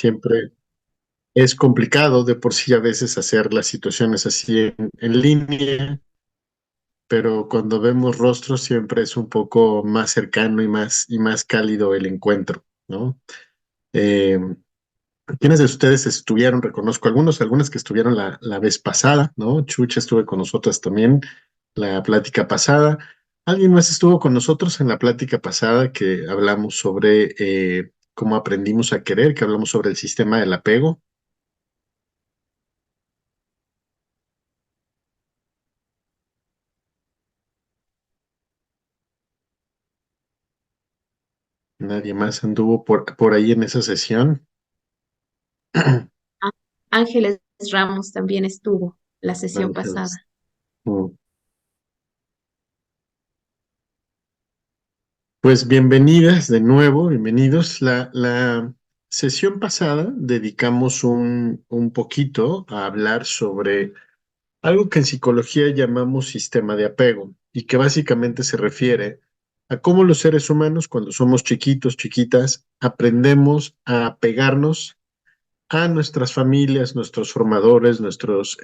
siempre es complicado de por sí a veces hacer las situaciones así en línea, pero cuando vemos rostros siempre es un poco más cercano y más cálido el encuentro, ¿no? Eh, ¿Quiénes de ustedes estuvieron? Reconozco algunas que estuvieron la vez pasada, ¿no? Chucha estuve con nosotras también la plática pasada. ¿Alguien más estuvo con nosotros en la plática pasada que hablamos sobre cómo aprendimos a querer, que hablamos sobre el sistema del apego? Nadie más anduvo por ahí en esa sesión. Á- Ángeles Ramos también estuvo la sesión Ángeles. pasada. Mm. Pues bienvenidas de nuevo, bienvenidos. La sesión pasada dedicamos un poquito a hablar sobre algo que en psicología llamamos sistema de apego y que básicamente se refiere a cómo los seres humanos, cuando somos chiquitos, chiquitas, aprendemos a apegarnos a nuestras familias, nuestros formadores, nuestras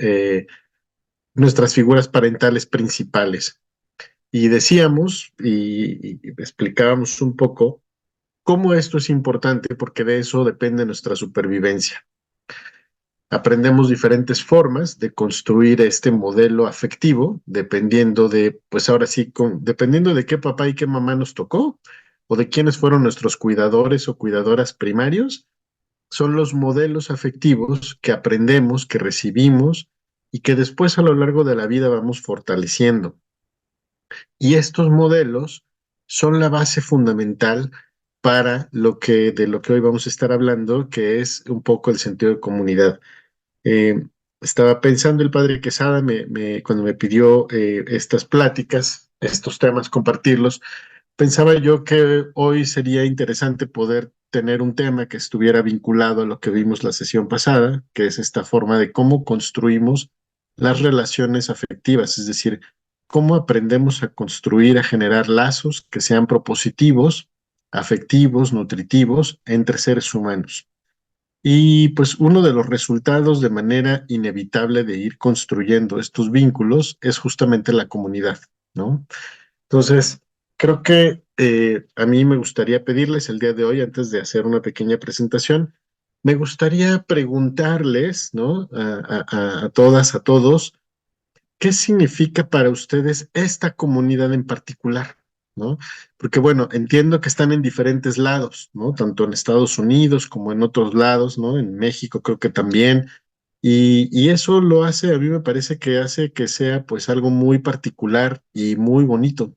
figuras parentales principales. Y decíamos y explicábamos un poco cómo esto es importante porque de eso depende nuestra supervivencia. Aprendemos diferentes formas de construir este modelo afectivo, dependiendo de, pues ahora sí, dependiendo de qué papá y qué mamá nos tocó, o de quiénes fueron nuestros cuidadores o cuidadoras primarios, son los modelos afectivos que aprendemos, que recibimos y que después a lo largo de la vida vamos fortaleciendo. Y estos modelos son la base fundamental para de lo que hoy vamos a estar hablando, que es un poco el sentido de comunidad. Eh, Estaba pensando el padre Quesada cuando me pidió estas pláticas, estos temas, compartirlos. Pensaba yo que hoy sería interesante poder tener un tema que estuviera vinculado a lo que vimos la sesión pasada, que es esta forma de cómo construimos las relaciones afectivas, es decir, cómo aprendemos a construir, a generar lazos que sean propositivos, afectivos, nutritivos entre seres humanos. Y pues uno de los resultados de manera inevitable de ir construyendo estos vínculos es justamente la comunidad, ¿no? Entonces, creo que a mí me gustaría pedirles el día de hoy, antes de hacer una pequeña presentación, me gustaría preguntarles, ¿no? A todas, a todos, ¿qué significa para ustedes esta comunidad en particular? ¿No? Porque bueno, entiendo que están en diferentes lados, ¿no? Tanto en Estados Unidos como en otros lados, ¿no? En México creo que también. Y eso lo hace, a mí me parece que hace que sea pues algo muy particular y muy bonito.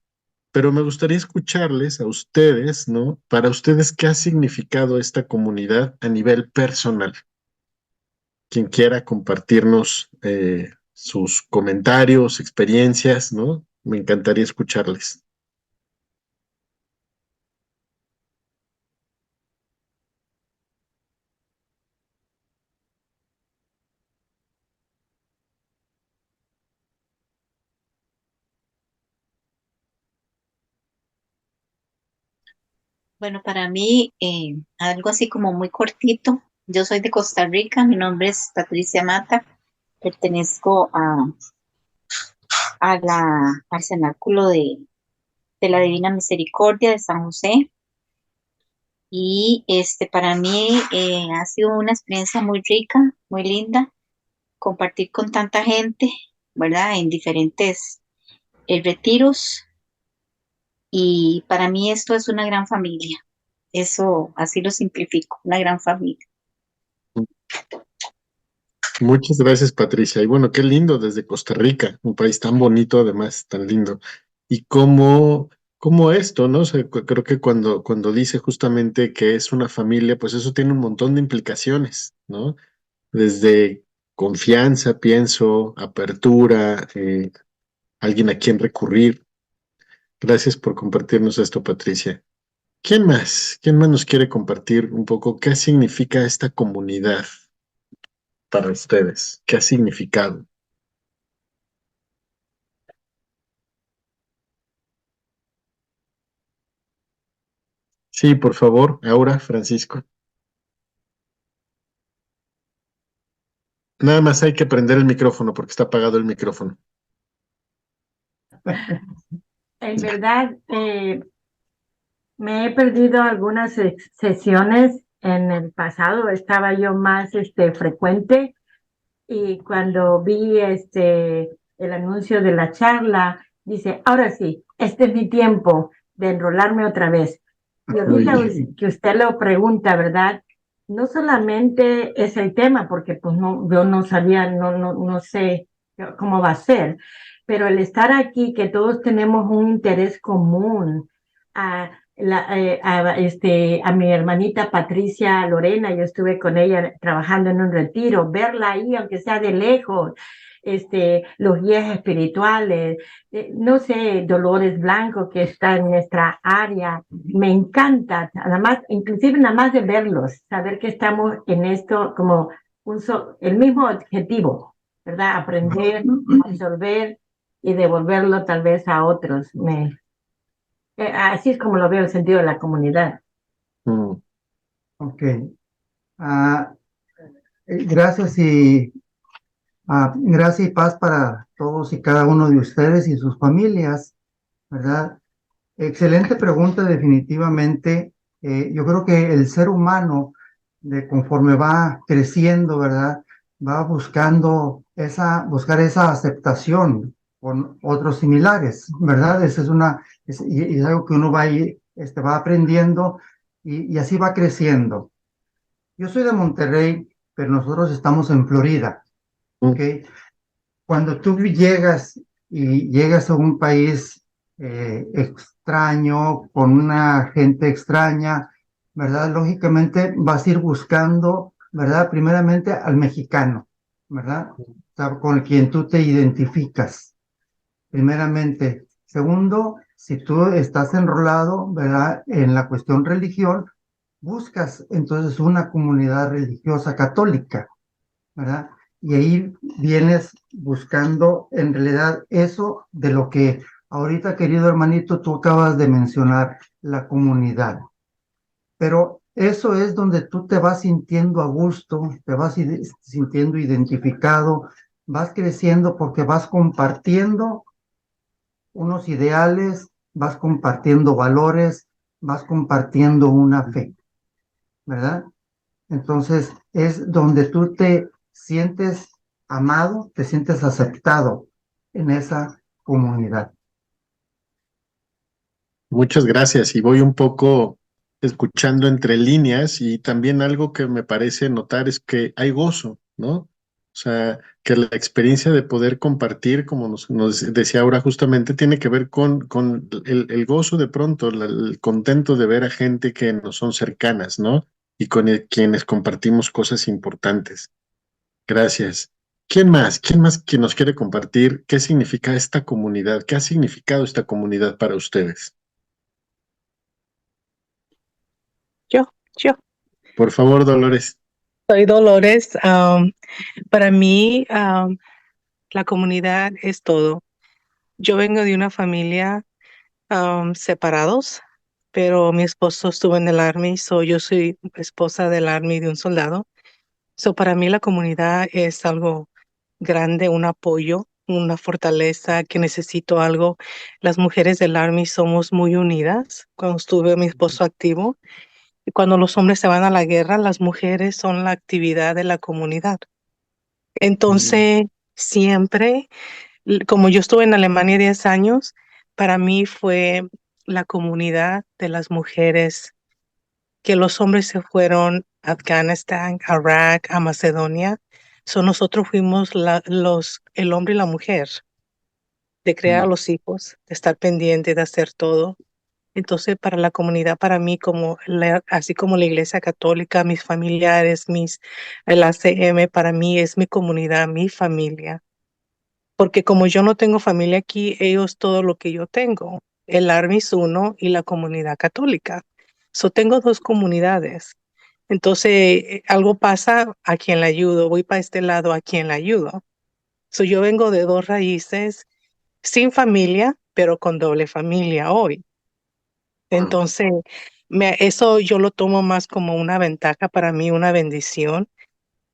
Pero me gustaría escucharles a ustedes, ¿no? Para ustedes, ¿qué ha significado esta comunidad a nivel personal? Quien quiera compartirnos sus comentarios, experiencias, ¿no? Me encantaría escucharles. Bueno, para mí, algo así como muy cortito. Yo soy de Costa Rica, mi nombre es Patricia Mata, pertenezco al cenáculo de la Divina Misericordia de San José. Y para mí ha sido una experiencia muy rica, muy linda, compartir con tanta gente, ¿verdad? En diferentes retiros. Y para mí esto es una gran familia. Eso, así lo simplifico, una gran familia. Muchas gracias, Patricia. Y bueno, qué lindo desde Costa Rica, un país tan bonito, además, tan lindo. Y cómo esto, ¿no? O sea, creo que cuando dice justamente que es una familia, pues eso tiene un montón de implicaciones, ¿no? Desde confianza, pienso, apertura, alguien a quien recurrir. Gracias por compartirnos esto, Patricia. ¿Quién más? ¿Quién más nos quiere compartir un poco qué significa esta comunidad para ustedes? ¿Qué ha significado? Sí, por favor, Aura, Francisco. Nada más hay que prender el micrófono porque está apagado el micrófono. En verdad, me he perdido algunas sesiones. En el pasado estaba yo más frecuente, y cuando vi el anuncio de la charla, dice, ahora sí, este es mi tiempo de enrolarme otra vez. Y ahorita Oye, que usted lo pregunta, ¿verdad? No solamente es el tema, porque pues no, yo no sabía, no sé cómo va a ser, pero el estar aquí, que todos tenemos un interés común, a mi hermanita Patricia Lorena, yo estuve con ella trabajando en un retiro, verla ahí, aunque sea de lejos, los guías espirituales, no sé, Dolores Blanco, que está en nuestra área, me encanta, nada más, inclusive nada más de verlos, saber que estamos en esto como el mismo objetivo, ¿verdad? Aprender, absorber y devolverlo tal vez a otros. Así es como lo veo el sentido de la comunidad. mm, Ok. Ah, gracias y gracias y paz para todos y cada uno de ustedes y sus familias, ¿verdad? Excelente pregunta, definitivamente. Yo creo que el ser humano, conforme va creciendo, ¿verdad? Va buscar esa aceptación con otros similares, ¿verdad? Esa y es algo que uno va aprendiendo y así va creciendo. Yo soy de Monterrey, pero nosotros estamos en Florida, ¿ok? mm, Cuando tú llegas a un país extraño, con una gente extraña, ¿verdad? Lógicamente vas a ir buscando, ¿verdad? Primeramente al mexicano, ¿verdad? O sea, con quien tú te identificas, primeramente. Segundo, si tú estás enrolado, ¿verdad? En la cuestión religión, buscas entonces una comunidad religiosa católica, ¿verdad? Y ahí vienes buscando en realidad eso de lo que ahorita, querido hermanito, tú acabas de mencionar, la comunidad. Pero eso es donde tú te vas sintiendo a gusto, te vas sintiendo identificado, vas creciendo porque vas compartiendo unos ideales, vas compartiendo valores, vas compartiendo una fe, ¿verdad? Entonces es donde tú te sientes amado, te sientes aceptado en esa comunidad. muchas gracias. Y voy un poco escuchando entre líneas y también algo que me parece notar es que hay gozo, ¿no? O sea, que la experiencia de poder compartir, como nos decía ahora justamente, tiene que ver con el gozo de pronto, el contento de ver a gente que nos son cercanas, ¿no? Y con quienes compartimos cosas importantes. Gracias. ¿Quién más? ¿Quién más que nos quiere compartir qué significa esta comunidad? ¿Qué ha significado esta comunidad para ustedes? Yo Por favor, Dolores. soy Dolores. Para mí, la comunidad es todo. Yo vengo de una familia separados, pero mi esposo estuvo en el Army, yo soy esposa del Army de un soldado. Para mí la comunidad es algo grande, un apoyo, una fortaleza que necesito algo. Las mujeres del Army somos muy unidas. Cuando estuve mi esposo activo, y cuando los hombres se van a la guerra, las mujeres son la actividad de la comunidad. Mm, Entonces, siempre, como yo estuve en Alemania 10 años, para mí fue la comunidad de las mujeres, que los hombres se fueron a Afganistán, a Irak, a Macedonia. Nosotros fuimos el hombre y la mujer, de crear a Mm. los hijos, de estar pendiente, de hacer todo. Entonces, para la comunidad, para mí, así como la Iglesia Católica, mis familiares, el ACM, para mí es mi comunidad, mi familia. Porque como yo no tengo familia aquí, ellos todo lo que yo tengo. El Army es uno y la comunidad católica. Tengo dos comunidades. Entonces, algo pasa, a quien le ayudo. Voy para este lado, a quien le ayudo. Yo vengo de dos raíces, sin familia, pero con doble familia hoy. Entonces, eso yo lo tomo más como una ventaja para mí, una bendición,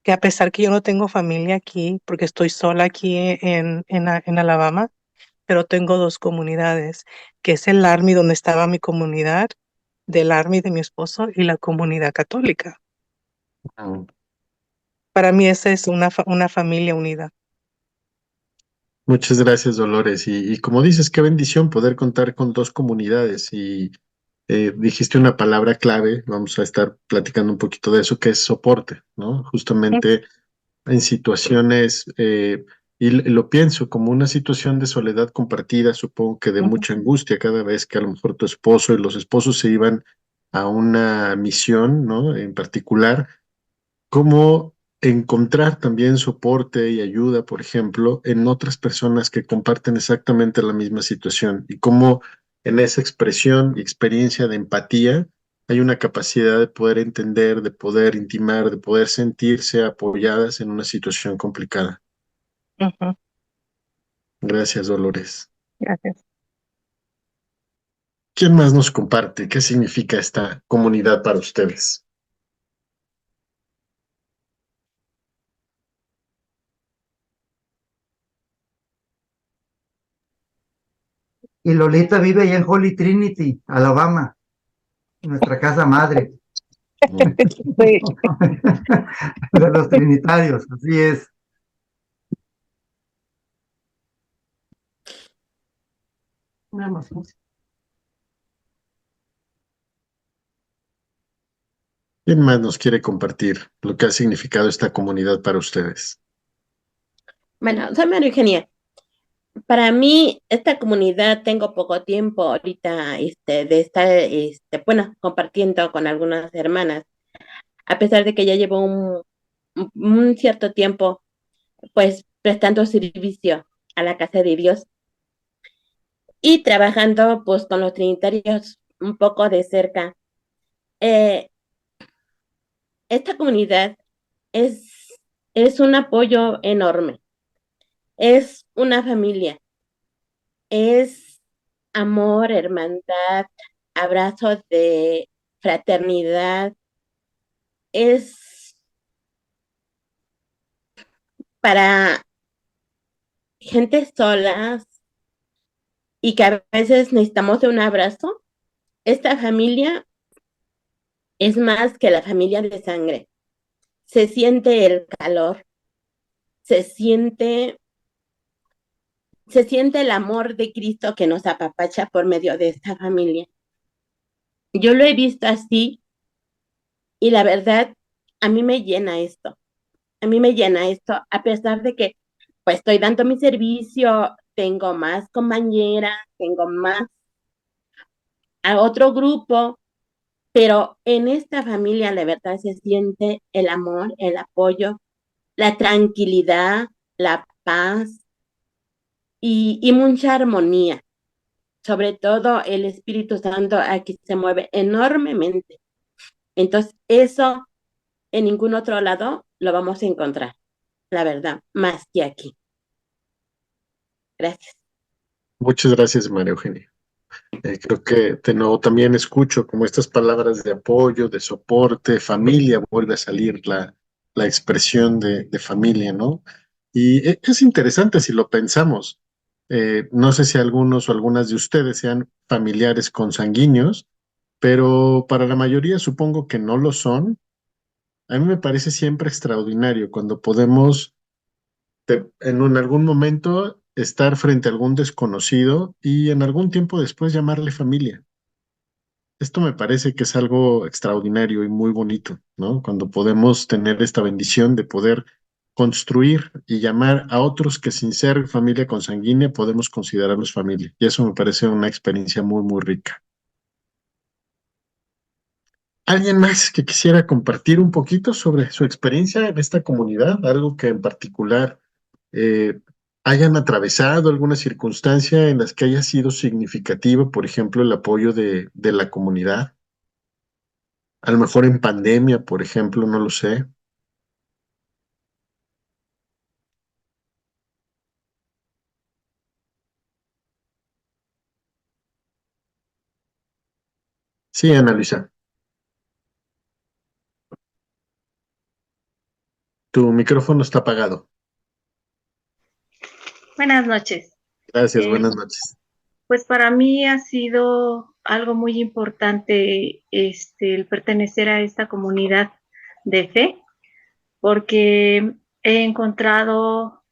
que a pesar que yo no tengo familia aquí, porque estoy sola aquí en Alabama, pero tengo dos comunidades, que es el Army donde estaba mi comunidad, del Army de mi esposo y la comunidad católica. Mm. Para mí esa es una familia unida. Muchas gracias, Dolores. Y como dices, qué bendición poder contar con dos comunidades. Y dijiste una palabra clave, vamos a estar platicando un poquito de eso, que es soporte, ¿no? Justamente en situaciones, y lo pienso como una situación de soledad compartida, supongo que de Ujú, mucha angustia cada vez que a lo mejor tu esposo y los esposos se iban a una misión, ¿no? En particular, cómo encontrar también soporte y ayuda, por ejemplo, en otras personas que comparten exactamente la misma situación y cómo en esa expresión y experiencia de empatía hay una capacidad de poder entender, de poder intimar, de poder sentirse apoyadas en una situación complicada. ujú. Gracias, Dolores. Gracias. ¿Quién más nos comparte? ¿Qué significa esta comunidad para ustedes? Y Lolita vive allá en Holy Trinity, Alabama, nuestra casa madre Sí. de los trinitarios, así es. Vamos. ¿Quién más nos quiere compartir lo que ha significado esta comunidad para ustedes? Bueno, soy María Eugenia. Para mí, esta comunidad tengo poco tiempo ahorita, de estar, bueno, compartiendo con algunas hermanas, a pesar de que ya llevo un cierto tiempo, pues, prestando servicio a la casa de Dios y trabajando, pues, con los trinitarios un poco de cerca. Eh, esta comunidad es, es un apoyo enorme, es una familia, es amor, hermandad, abrazos de fraternidad, es para gente sola y que a veces necesitamos de un abrazo. Esta familia es más que la familia de sangre. Se siente el calor, se siente, se siente el amor de Cristo que nos apapacha por medio de esta familia. Yo lo he visto así y la verdad, a mí me llena esto. A mí me llena esto, a pesar de que pues estoy dando mi servicio, tengo más compañeras, tengo más a otro grupo, pero en esta familia la verdad se siente el amor, el apoyo, la tranquilidad, la paz y mucha armonía. Sobre todo el Espíritu Santo aquí se mueve enormemente. Entonces, eso en ningún otro lado lo vamos a encontrar, la verdad, más que aquí. Gracias. Muchas gracias, María Eugenia. Creo que de nuevo también escucho como estas palabras de apoyo, de soporte, familia, vuelve a salir la expresión de familia, ¿no? Y es interesante si lo pensamos. No sé si algunos o algunas de ustedes sean familiares consanguíneos, pero para la mayoría supongo que no lo son. A mí me parece siempre extraordinario cuando podemos algún momento estar frente a algún desconocido y en algún tiempo después llamarle familia. Esto me parece que es algo extraordinario y muy bonito, ¿no? Cuando podemos tener esta bendición de poder construir y llamar a otros que sin ser familia consanguínea podemos considerarlos familia. Y eso me parece una experiencia muy, muy rica. ¿Alguien más que quisiera compartir un poquito sobre su experiencia en esta comunidad? Algo que en particular eh, hayan atravesado, alguna circunstancia en las que haya sido significativa, por ejemplo, el apoyo de la comunidad. A lo mejor en pandemia, por ejemplo, no lo sé. Sí, Ana Luisa. Tu micrófono está apagado. Buenas noches. Gracias, buenas noches. Pues para mí ha sido algo muy importante el pertenecer a esta comunidad de fe, porque he encontrado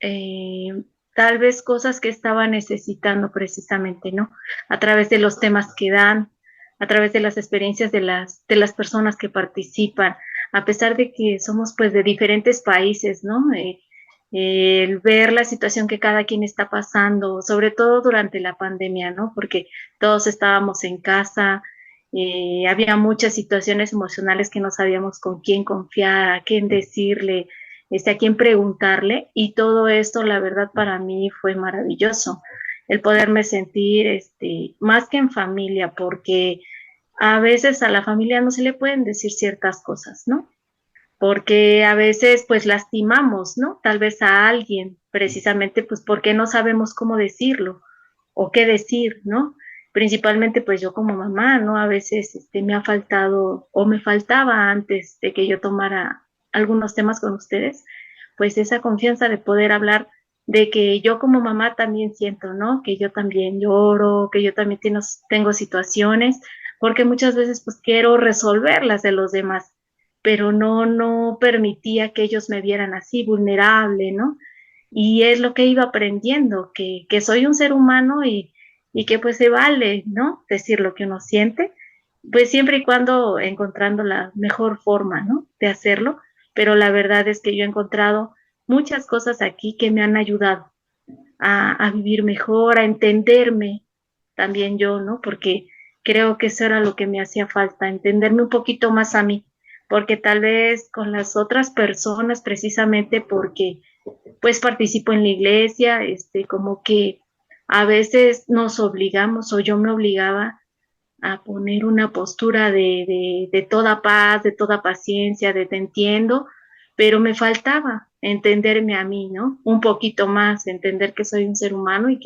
tal vez cosas que estaba necesitando precisamente, ¿no? A través de los temas que dan, a través de las experiencias de las personas que participan, a pesar de que somos pues de diferentes países, ¿no? El ver la situación que cada quien está pasando, sobre todo durante la pandemia, ¿no? Porque todos estábamos en casa, había muchas situaciones emocionales que no sabíamos con quién confiar, a quién decirle, a quién preguntarle, y todo esto, la verdad, para mí fue maravilloso, el poderme sentir, más que en familia, porque a veces a la familia no se le pueden decir ciertas cosas, ¿no? Porque a veces pues lastimamos, ¿no? Tal vez a alguien, precisamente pues porque no sabemos cómo decirlo o qué decir, ¿no? Principalmente pues yo como mamá, ¿no? A veces me ha faltado o me faltaba antes de que yo tomara algunos temas con ustedes, pues esa confianza de poder hablar de que yo como mamá también siento, ¿no? Que yo también lloro, que yo también tengo situaciones, porque muchas veces pues quiero resolverlas de los demás, pero no permitía que ellos me vieran así, vulnerable, ¿no? Y es lo que he ido aprendiendo, que soy un ser humano y que pues se vale, ¿no? Decir lo que uno siente, pues siempre y cuando encontrando la mejor forma, ¿no? De hacerlo, pero la verdad es que yo he encontrado muchas cosas aquí que me han ayudado a vivir mejor, a entenderme también yo, ¿no? Porque creo que eso era lo que me hacía falta, entenderme un poquito más a mí, porque tal vez con las otras personas, precisamente porque pues participo en la iglesia, como que a veces nos obligamos o yo me obligaba a poner una postura de toda paz, de toda paciencia, de te entiendo, pero me faltaba entenderme a mí, ¿no? Un poquito más, entender que soy un ser humano y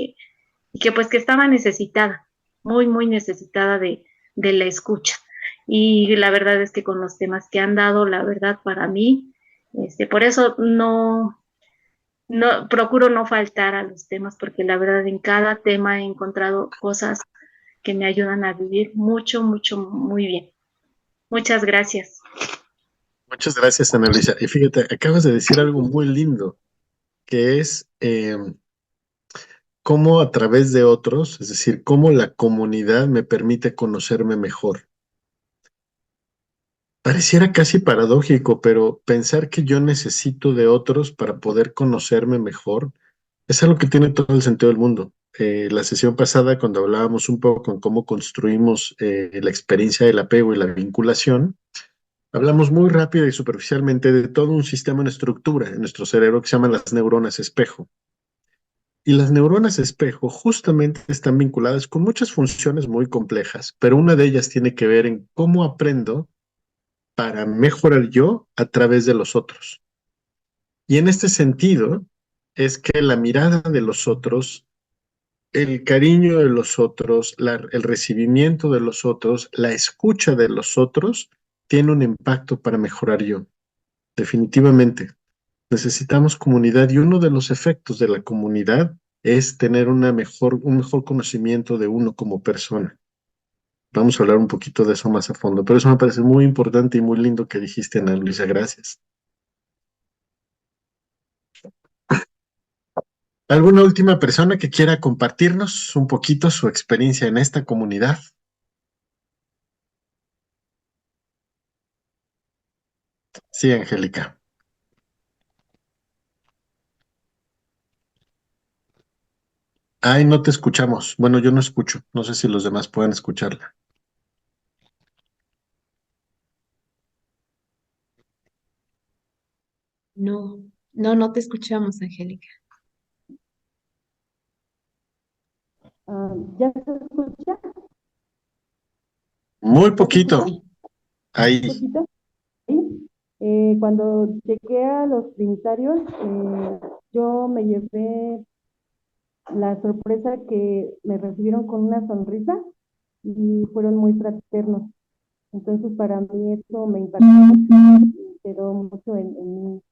que pues que estaba necesitada, muy necesitada de la escucha. Y la verdad es que con los temas que han dado, la verdad para mí, por eso no procuro no faltar a los temas, porque la verdad en cada tema he encontrado cosas que me ayudan a vivir mucho, muy bien. Muchas gracias. Muchas gracias, Ana Luisa. Y fíjate, acabas de decir algo muy lindo, que es cómo a través de otros, es decir, cómo la comunidad me permite conocerme mejor. Pareciera casi paradójico, pero pensar que yo necesito de otros para poder conocerme mejor es algo que tiene todo el sentido del mundo. La sesión pasada, cuando hablábamos un poco con cómo construimos la experiencia del apego y la vinculación, hablamos muy rápido y superficialmente de todo un sistema en estructura en nuestro cerebro que se llaman las neuronas espejo. Y las neuronas espejo justamente están vinculadas con muchas funciones muy complejas, pero una de ellas tiene que ver en cómo aprendo para mejorar yo a través de los otros. Y en este sentido es que la mirada de los otros, el cariño de los otros, el recibimiento de los otros, la escucha de los otros, tiene un impacto para mejorar yo. Definitivamente. Necesitamos comunidad y uno de los efectos de la comunidad es tener un mejor conocimiento de uno como persona. Vamos a hablar un poquito de eso más a fondo, pero eso me parece muy importante y muy lindo que dijiste, Ana Luisa. Gracias. ¿Alguna última persona que quiera compartirnos un poquito su experiencia en esta comunidad? Sí, Angélica. Ay, no te escuchamos. Bueno, yo no escucho. No sé si los demás pueden escucharla. No te escuchamos, Angélica. ¿Ya se escucha? Muy ¿Ya se escucha? poquito. Ahí. ¿Un poquito? Sí. Cuando llegué a los trinitarios, yo me llevé la sorpresa que me recibieron con una sonrisa y fueron muy fraternos. Entonces, para mí eso me impactó mucho y quedó mucho en mí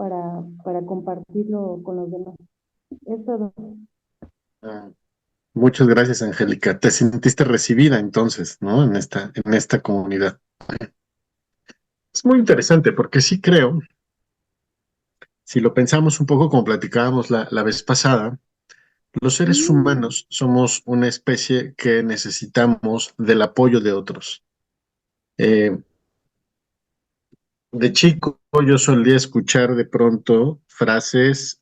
para compartirlo con los demás. Es todo. Ah, muchas gracias, Angélica. Te sentiste recibida entonces, ¿no? En esta comunidad. Es muy interesante porque sí creo, si lo pensamos un poco como platicábamos la vez pasada, los seres humanos somos una especie que necesitamos del apoyo de otros. Eh, de chico yo solía escuchar de pronto frases,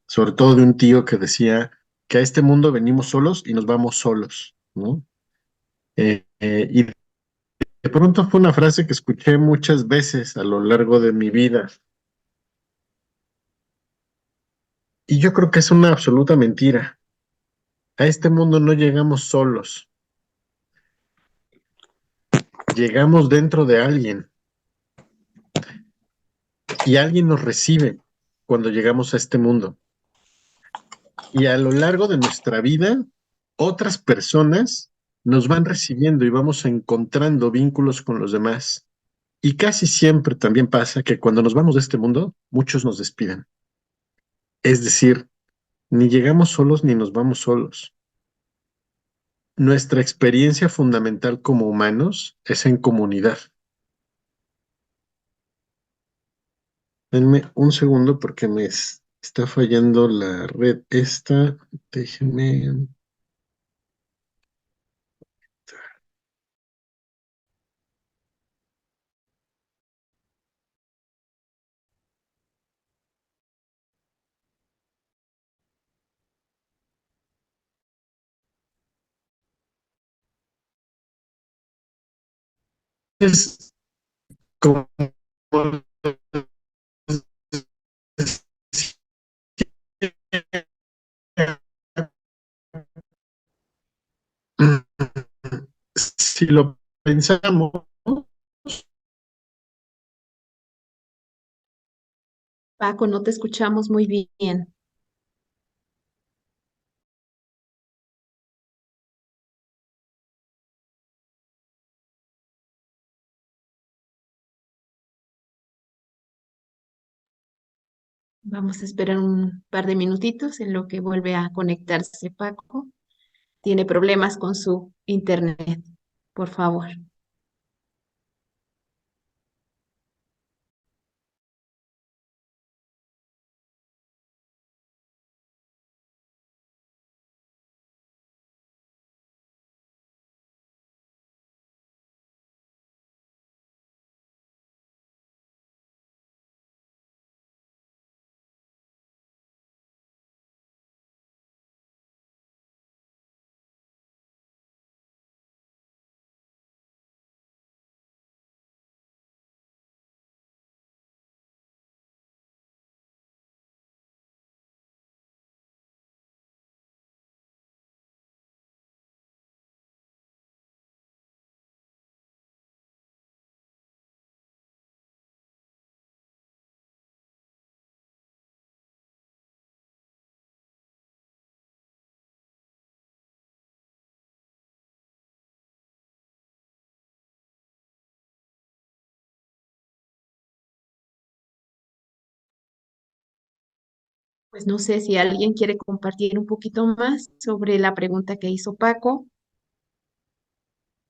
sobre todo de un tío que decía que a este mundo venimos solos y nos vamos solos, ¿no? Y de pronto fue una frase que escuché muchas veces a lo largo de mi vida. Y yo creo que es una absoluta mentira. A este mundo no llegamos solos, llegamos dentro de alguien y alguien nos recibe cuando llegamos a este mundo. Y a lo largo de nuestra vida, otras personas nos van recibiendo y vamos encontrando vínculos con los demás. Y casi siempre también pasa que cuando nos vamos de este mundo, muchos nos despiden. Es decir, ni llegamos solos ni nos vamos solos. Nuestra experiencia fundamental como humanos es en comunidad. Denme un segundo porque está fallando la red esta. Déjenme. Es como si lo pensamos, Paco, no te escuchamos muy bien. Vamos a esperar un par de minutitos en lo que vuelve a conectarse Paco. Tiene problemas con su internet, por favor. Pues no sé si alguien quiere compartir un poquito más sobre la pregunta que hizo Paco,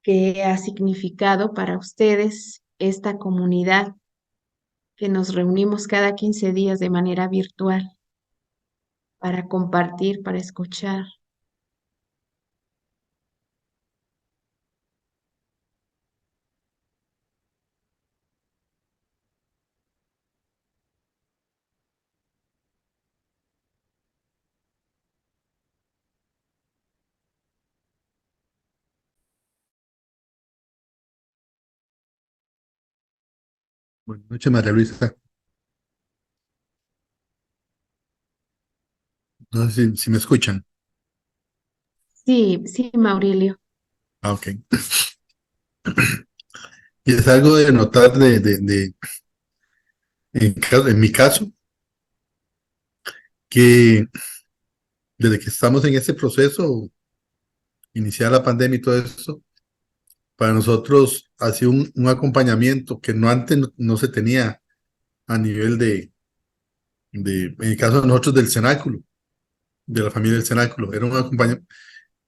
qué ha significado para ustedes esta comunidad que nos reunimos cada 15 días de manera virtual para compartir, para escuchar. Buenas noches, María Luisa. No sé si me escuchan. Sí, sí, Maurilio. Ah, ok. Y es algo de notar en mi caso, que desde que estamos en este proceso, iniciar la pandemia y todo eso, para nosotros ha sido un acompañamiento que no antes no se tenía a nivel en el caso de nosotros del cenáculo, de la familia del cenáculo. Era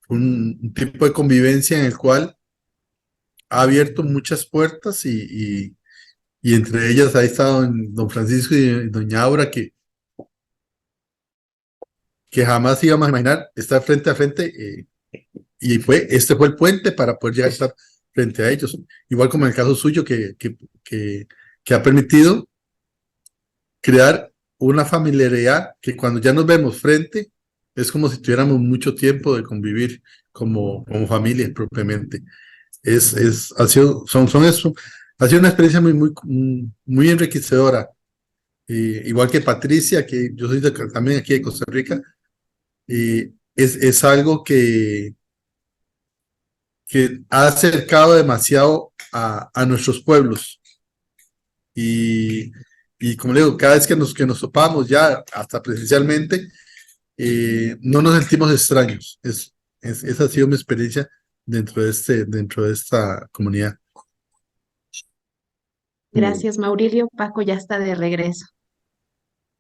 un tipo de convivencia en el cual ha abierto muchas puertas y entre ellas ha estado en don Francisco y doña Aura que jamás íbamos a imaginar estar frente a frente, y este fue el puente para poder llegar a estar frente a ellos, igual como en el caso suyo que ha permitido crear una familiaridad que cuando ya nos vemos frente es como si tuviéramos mucho tiempo de convivir como familia propiamente. Ha sido, ha sido una experiencia muy enriquecedora. Igual que Patricia, que yo soy también aquí de Costa Rica, es algo que ha acercado demasiado a nuestros pueblos. Y como le digo, cada vez que nos topamos ya, hasta presencialmente, no nos sentimos extraños. Esa ha sido mi experiencia dentro de esta comunidad. Gracias, Maurilio. Paco ya está de regreso.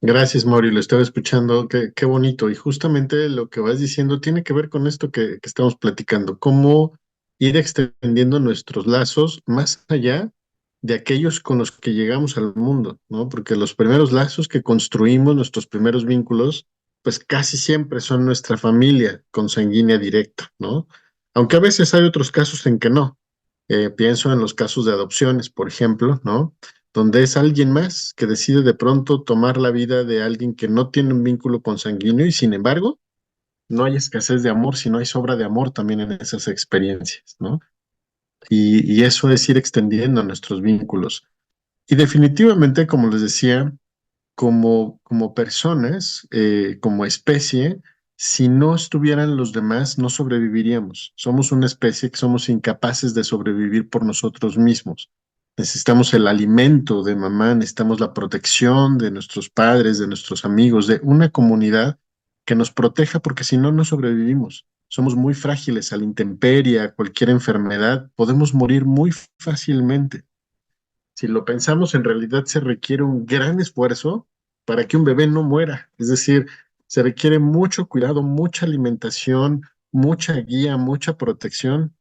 Gracias, Mauri, lo estaba escuchando, qué bonito. Y justamente lo que vas diciendo tiene que ver con esto que estamos platicando, cómo ir extendiendo nuestros lazos más allá de aquellos con los que llegamos al mundo, ¿no? Porque los primeros lazos que construimos, nuestros primeros vínculos, pues casi siempre son nuestra familia consanguínea directa, ¿no? Aunque a veces hay otros casos en que no. Pienso en los casos de adopciones, por ejemplo, ¿no? Donde es alguien más que decide de pronto tomar la vida de alguien que no tiene un vínculo consanguíneo y sin embargo no hay escasez de amor, sino hay sobra de amor también en esas experiencias, ¿no? Y eso es ir extendiendo nuestros vínculos. Y definitivamente, como les decía, como personas, como especie, si no estuvieran los demás, no sobreviviríamos. Somos una especie que somos incapaces de sobrevivir por nosotros mismos. Necesitamos el alimento de mamá, necesitamos la protección de nuestros padres, de nuestros amigos, de una comunidad que nos proteja, porque si no, no sobrevivimos. Somos muy frágiles a la intemperie, a cualquier enfermedad, podemos morir muy fácilmente. Si lo pensamos, en realidad se requiere un gran esfuerzo para que un bebé no muera. Es decir, se requiere mucho cuidado, mucha alimentación, mucha guía, mucha protección.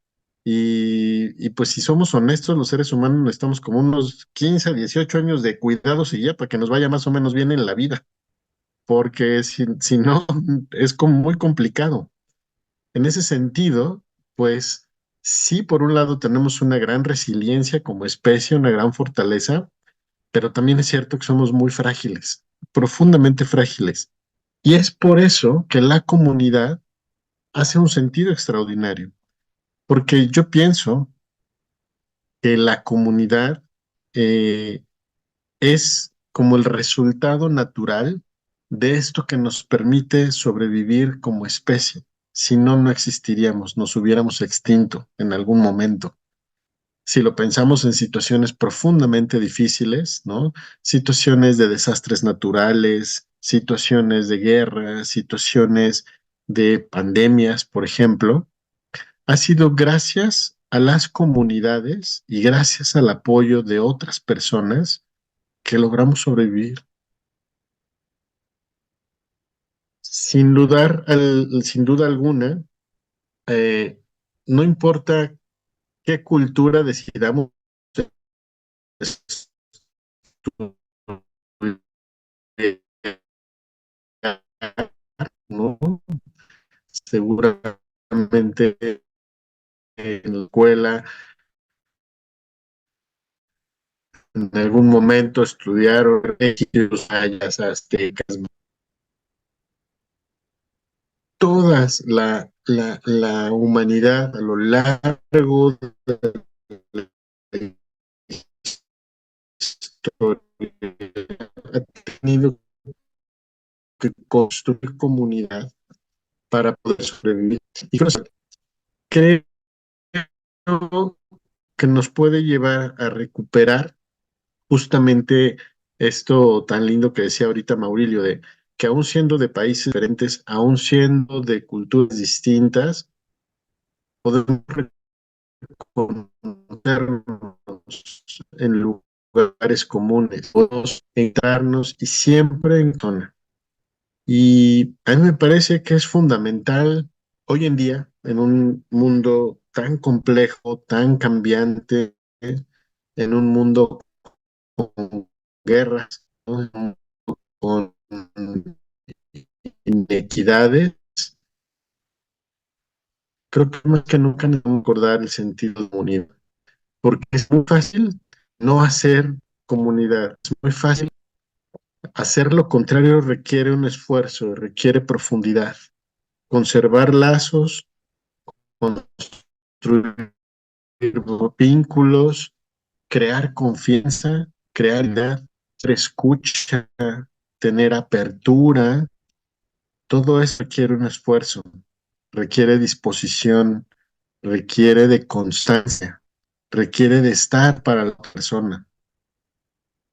Y pues si somos honestos, los seres humanos necesitamos como unos 15 a 18 años de cuidados y ya para que nos vaya más o menos bien en la vida, porque si no, es como muy complicado. En ese sentido, pues sí, por un lado tenemos una gran resiliencia como especie, una gran fortaleza, pero también es cierto que somos muy frágiles, profundamente frágiles. Y es por eso que la comunidad hace un sentido extraordinario, porque yo pienso que la comunidad eh, es como el resultado natural de esto que nos permite sobrevivir como especie. Si no, no existiríamos, nos hubiéramos extinto en algún momento. Si lo pensamos en situaciones profundamente difíciles, ¿no? Situaciones de desastres naturales, situaciones de guerra, situaciones de pandemias, por ejemplo, ha sido gracias a las comunidades y gracias al apoyo de otras personas que logramos sobrevivir. Sin duda alguna, eh, no importa qué cultura decidamos estudiar, ¿no? Seguramente en la escuela, en algún momento estudiaron egipcios, mayas, aztecas, todas la humanidad a lo largo de la historia ha tenido que construir comunidad para poder sobrevivir. Y creo que nos puede llevar a recuperar justamente esto tan lindo que decía ahorita Maurilio, de que aún siendo de países diferentes, aún siendo de culturas distintas, podemos reconocernos en lugares comunes, todos entrarnos y siempre en zona. Y a mí me parece que es fundamental hoy en día, en un mundo tan complejo, tan cambiante, en un mundo con guerras, ¿no? Con inequidades, creo que más que nunca necesitamos recordar el sentido de comunidad, porque es muy fácil no hacer comunidad, es muy fácil hacer lo contrario, requiere un esfuerzo, requiere profundidad, conservar lazos, construir vínculos, crear confianza, crear unidad, escucha, tener apertura, todo eso requiere un esfuerzo, requiere disposición, requiere de constancia, requiere de estar para la persona.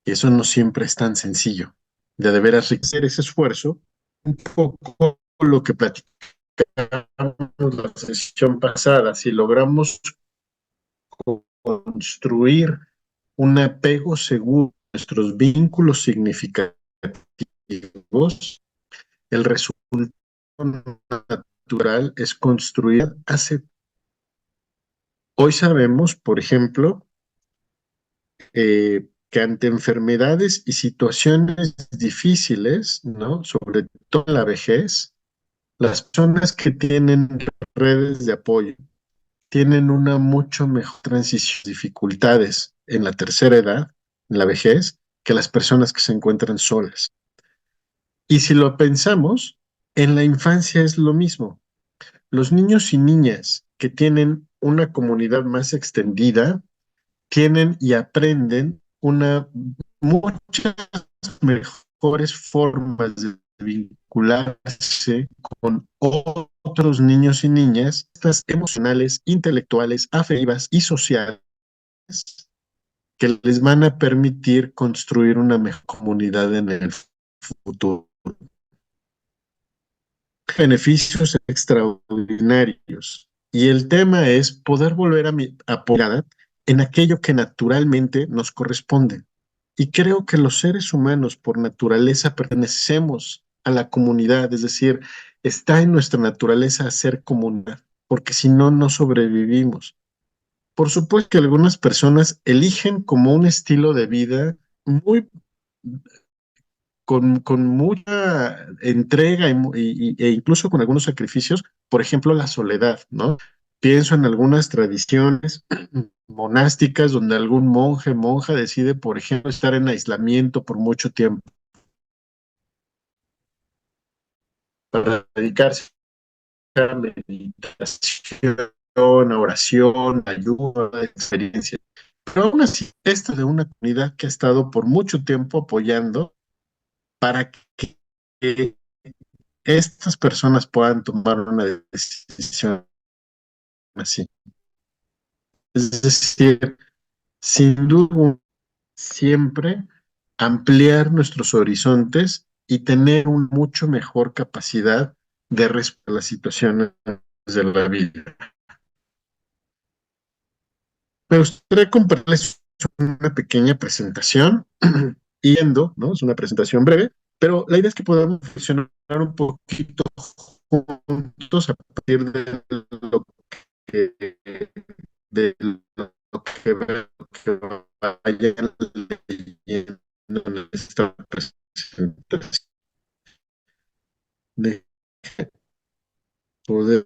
Y eso no siempre es tan sencillo. De veras hacer ese esfuerzo, un poco lo que platicamos la sesión pasada, si logramos construir un apego seguro, nuestros vínculos significativos, el resultado natural es construir hace. Hoy sabemos, por ejemplo, que ante enfermedades y situaciones difíciles, ¿no? Sobre todo la vejez, las personas que tienen redes de apoyo tienen una mucho mejor transición, dificultades en la tercera edad, en la vejez, que las personas que se encuentran solas. Y si lo pensamos, en la infancia es lo mismo. Los niños y niñas que tienen una comunidad más extendida tienen y aprenden muchas mejores formas de vincularse con otros niños y niñas, estas emocionales, intelectuales, afectivas y sociales, que les van a permitir construir una mejor comunidad en el futuro. Beneficios extraordinarios. Y el tema es poder volver a apoyar en aquello que naturalmente nos corresponde. Y creo que los seres humanos por naturaleza pertenecemos a la comunidad, es decir, está en nuestra naturaleza hacer comunidad, porque si no, no sobrevivimos. Por supuesto que algunas personas eligen como un estilo de vida muy con mucha entrega e incluso con algunos sacrificios, por ejemplo, la soledad, ¿no? Pienso en algunas tradiciones monásticas donde algún monje, monja decide, por ejemplo, estar en aislamiento por mucho tiempo para dedicarse a meditación, a oración, a ayuda, a experiencia. Pero aún así, esta de una comunidad que ha estado por mucho tiempo apoyando para que estas personas puedan tomar una decisión así. Es decir, sin duda, siempre ampliar nuestros horizontes y tener una mucho mejor capacidad de responder a las situaciones de la vida. Me gustaría compartirles una pequeña presentación, yendo, ¿no? Es una presentación breve, pero la idea es que podamos reflexionar un poquito juntos a partir que, de lo que vayan leyendo en esta presentación, de poder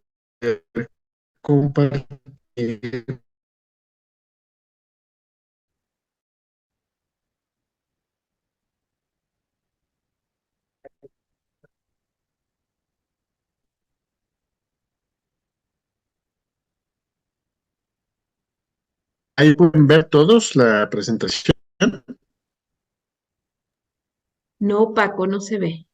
compartir. Ahí pueden ver todos la presentación. No, Paco, no se ve.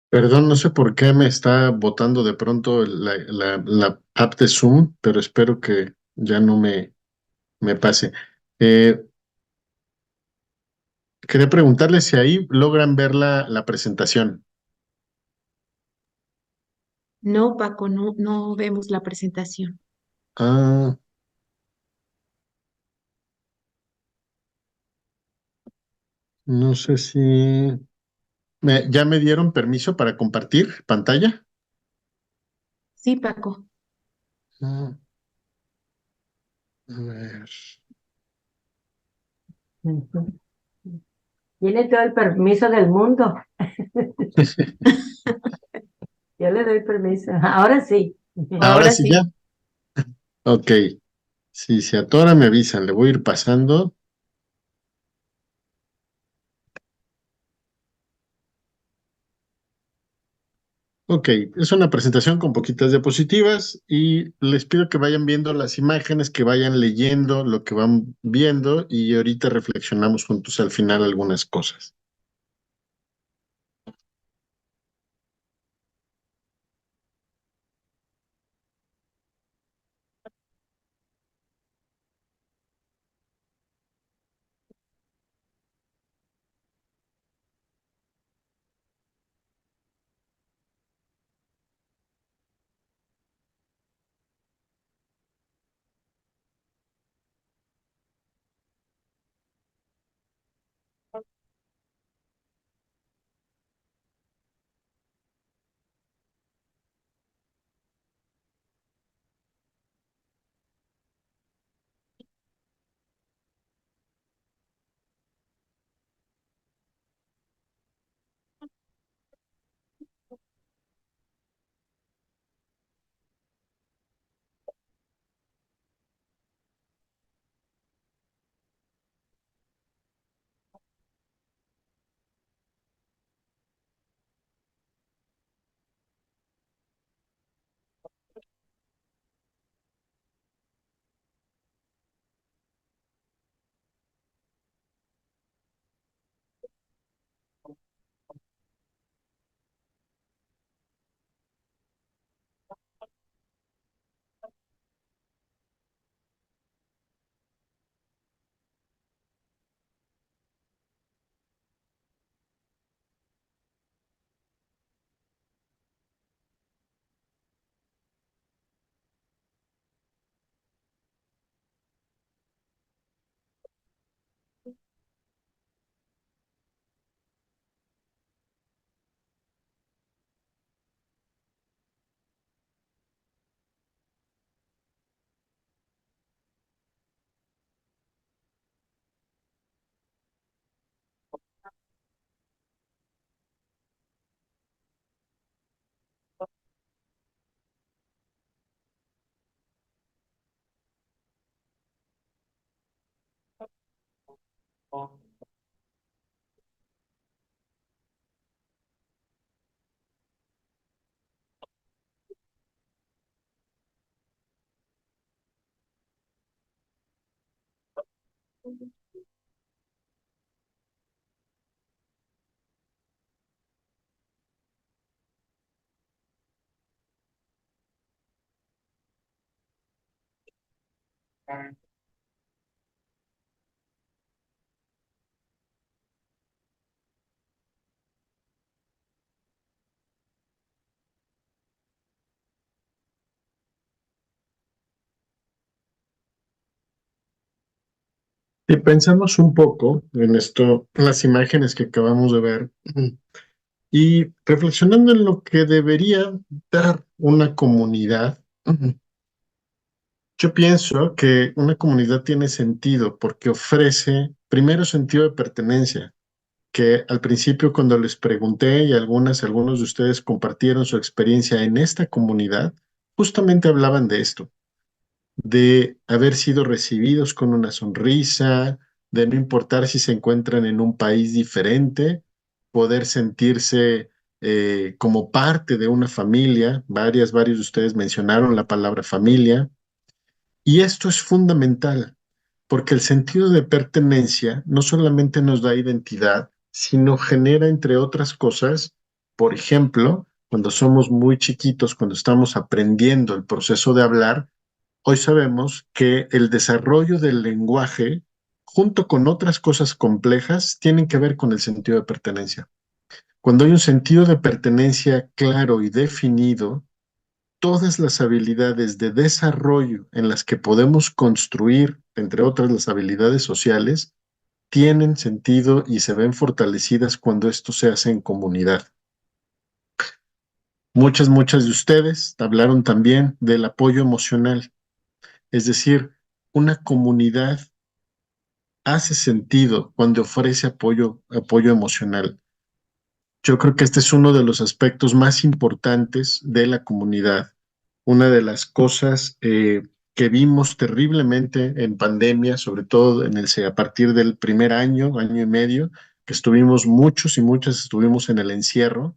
Perdón, no sé por qué me está botando de pronto la app de Zoom, pero espero que ya no me pase. Eh, Quería preguntarle si ahí logran ver la presentación. No, Paco, no vemos la presentación. Ah, no sé si... ¿Ya me dieron permiso para compartir pantalla? Sí, Paco. Ah, a ver. Ujú. Tiene todo el permiso del mundo. Yo le doy permiso. Ahora sí. Ahora Ahora sí sí. ya. Ok. Si se atora, me avisan. Le voy a ir pasando. Ok, es una presentación con poquitas diapositivas y les pido que vayan viendo las imágenes, que vayan leyendo lo que van viendo y ahorita reflexionamos juntos al final algunas cosas. Si pensamos un poco en esto, en las imágenes que acabamos de ver, y reflexionando en lo que debería dar una comunidad, yo pienso que una comunidad tiene sentido porque ofrece, primero, sentido de pertenencia, que al principio cuando les pregunté y algunos de ustedes compartieron su experiencia en esta comunidad, justamente hablaban de esto, de haber sido recibidos con una sonrisa, de no importar si se encuentran en un país diferente, poder sentirse como parte de una familia. Varios de ustedes mencionaron la palabra familia. Y esto es fundamental, porque el sentido de pertenencia no solamente nos da identidad, sino genera, entre otras cosas, Por ejemplo, cuando somos muy chiquitos, cuando estamos aprendiendo el proceso de hablar, hoy sabemos que el desarrollo del lenguaje, junto con otras cosas complejas, tienen que ver con el sentido de pertenencia. Cuando hay un sentido de pertenencia claro y definido, todas las habilidades de desarrollo en las que podemos construir, entre otras las habilidades sociales, tienen sentido y se ven fortalecidas cuando esto se hace en comunidad. Muchas de ustedes hablaron también del apoyo emocional, es decir, una comunidad hace sentido cuando ofrece apoyo emocional. Yo creo que este es uno de los aspectos más importantes de la comunidad. Una de las cosas que vimos terriblemente en pandemia, sobre todo a partir del primer año, año y medio, que estuvimos muchos y muchas estuvimos en el encierro,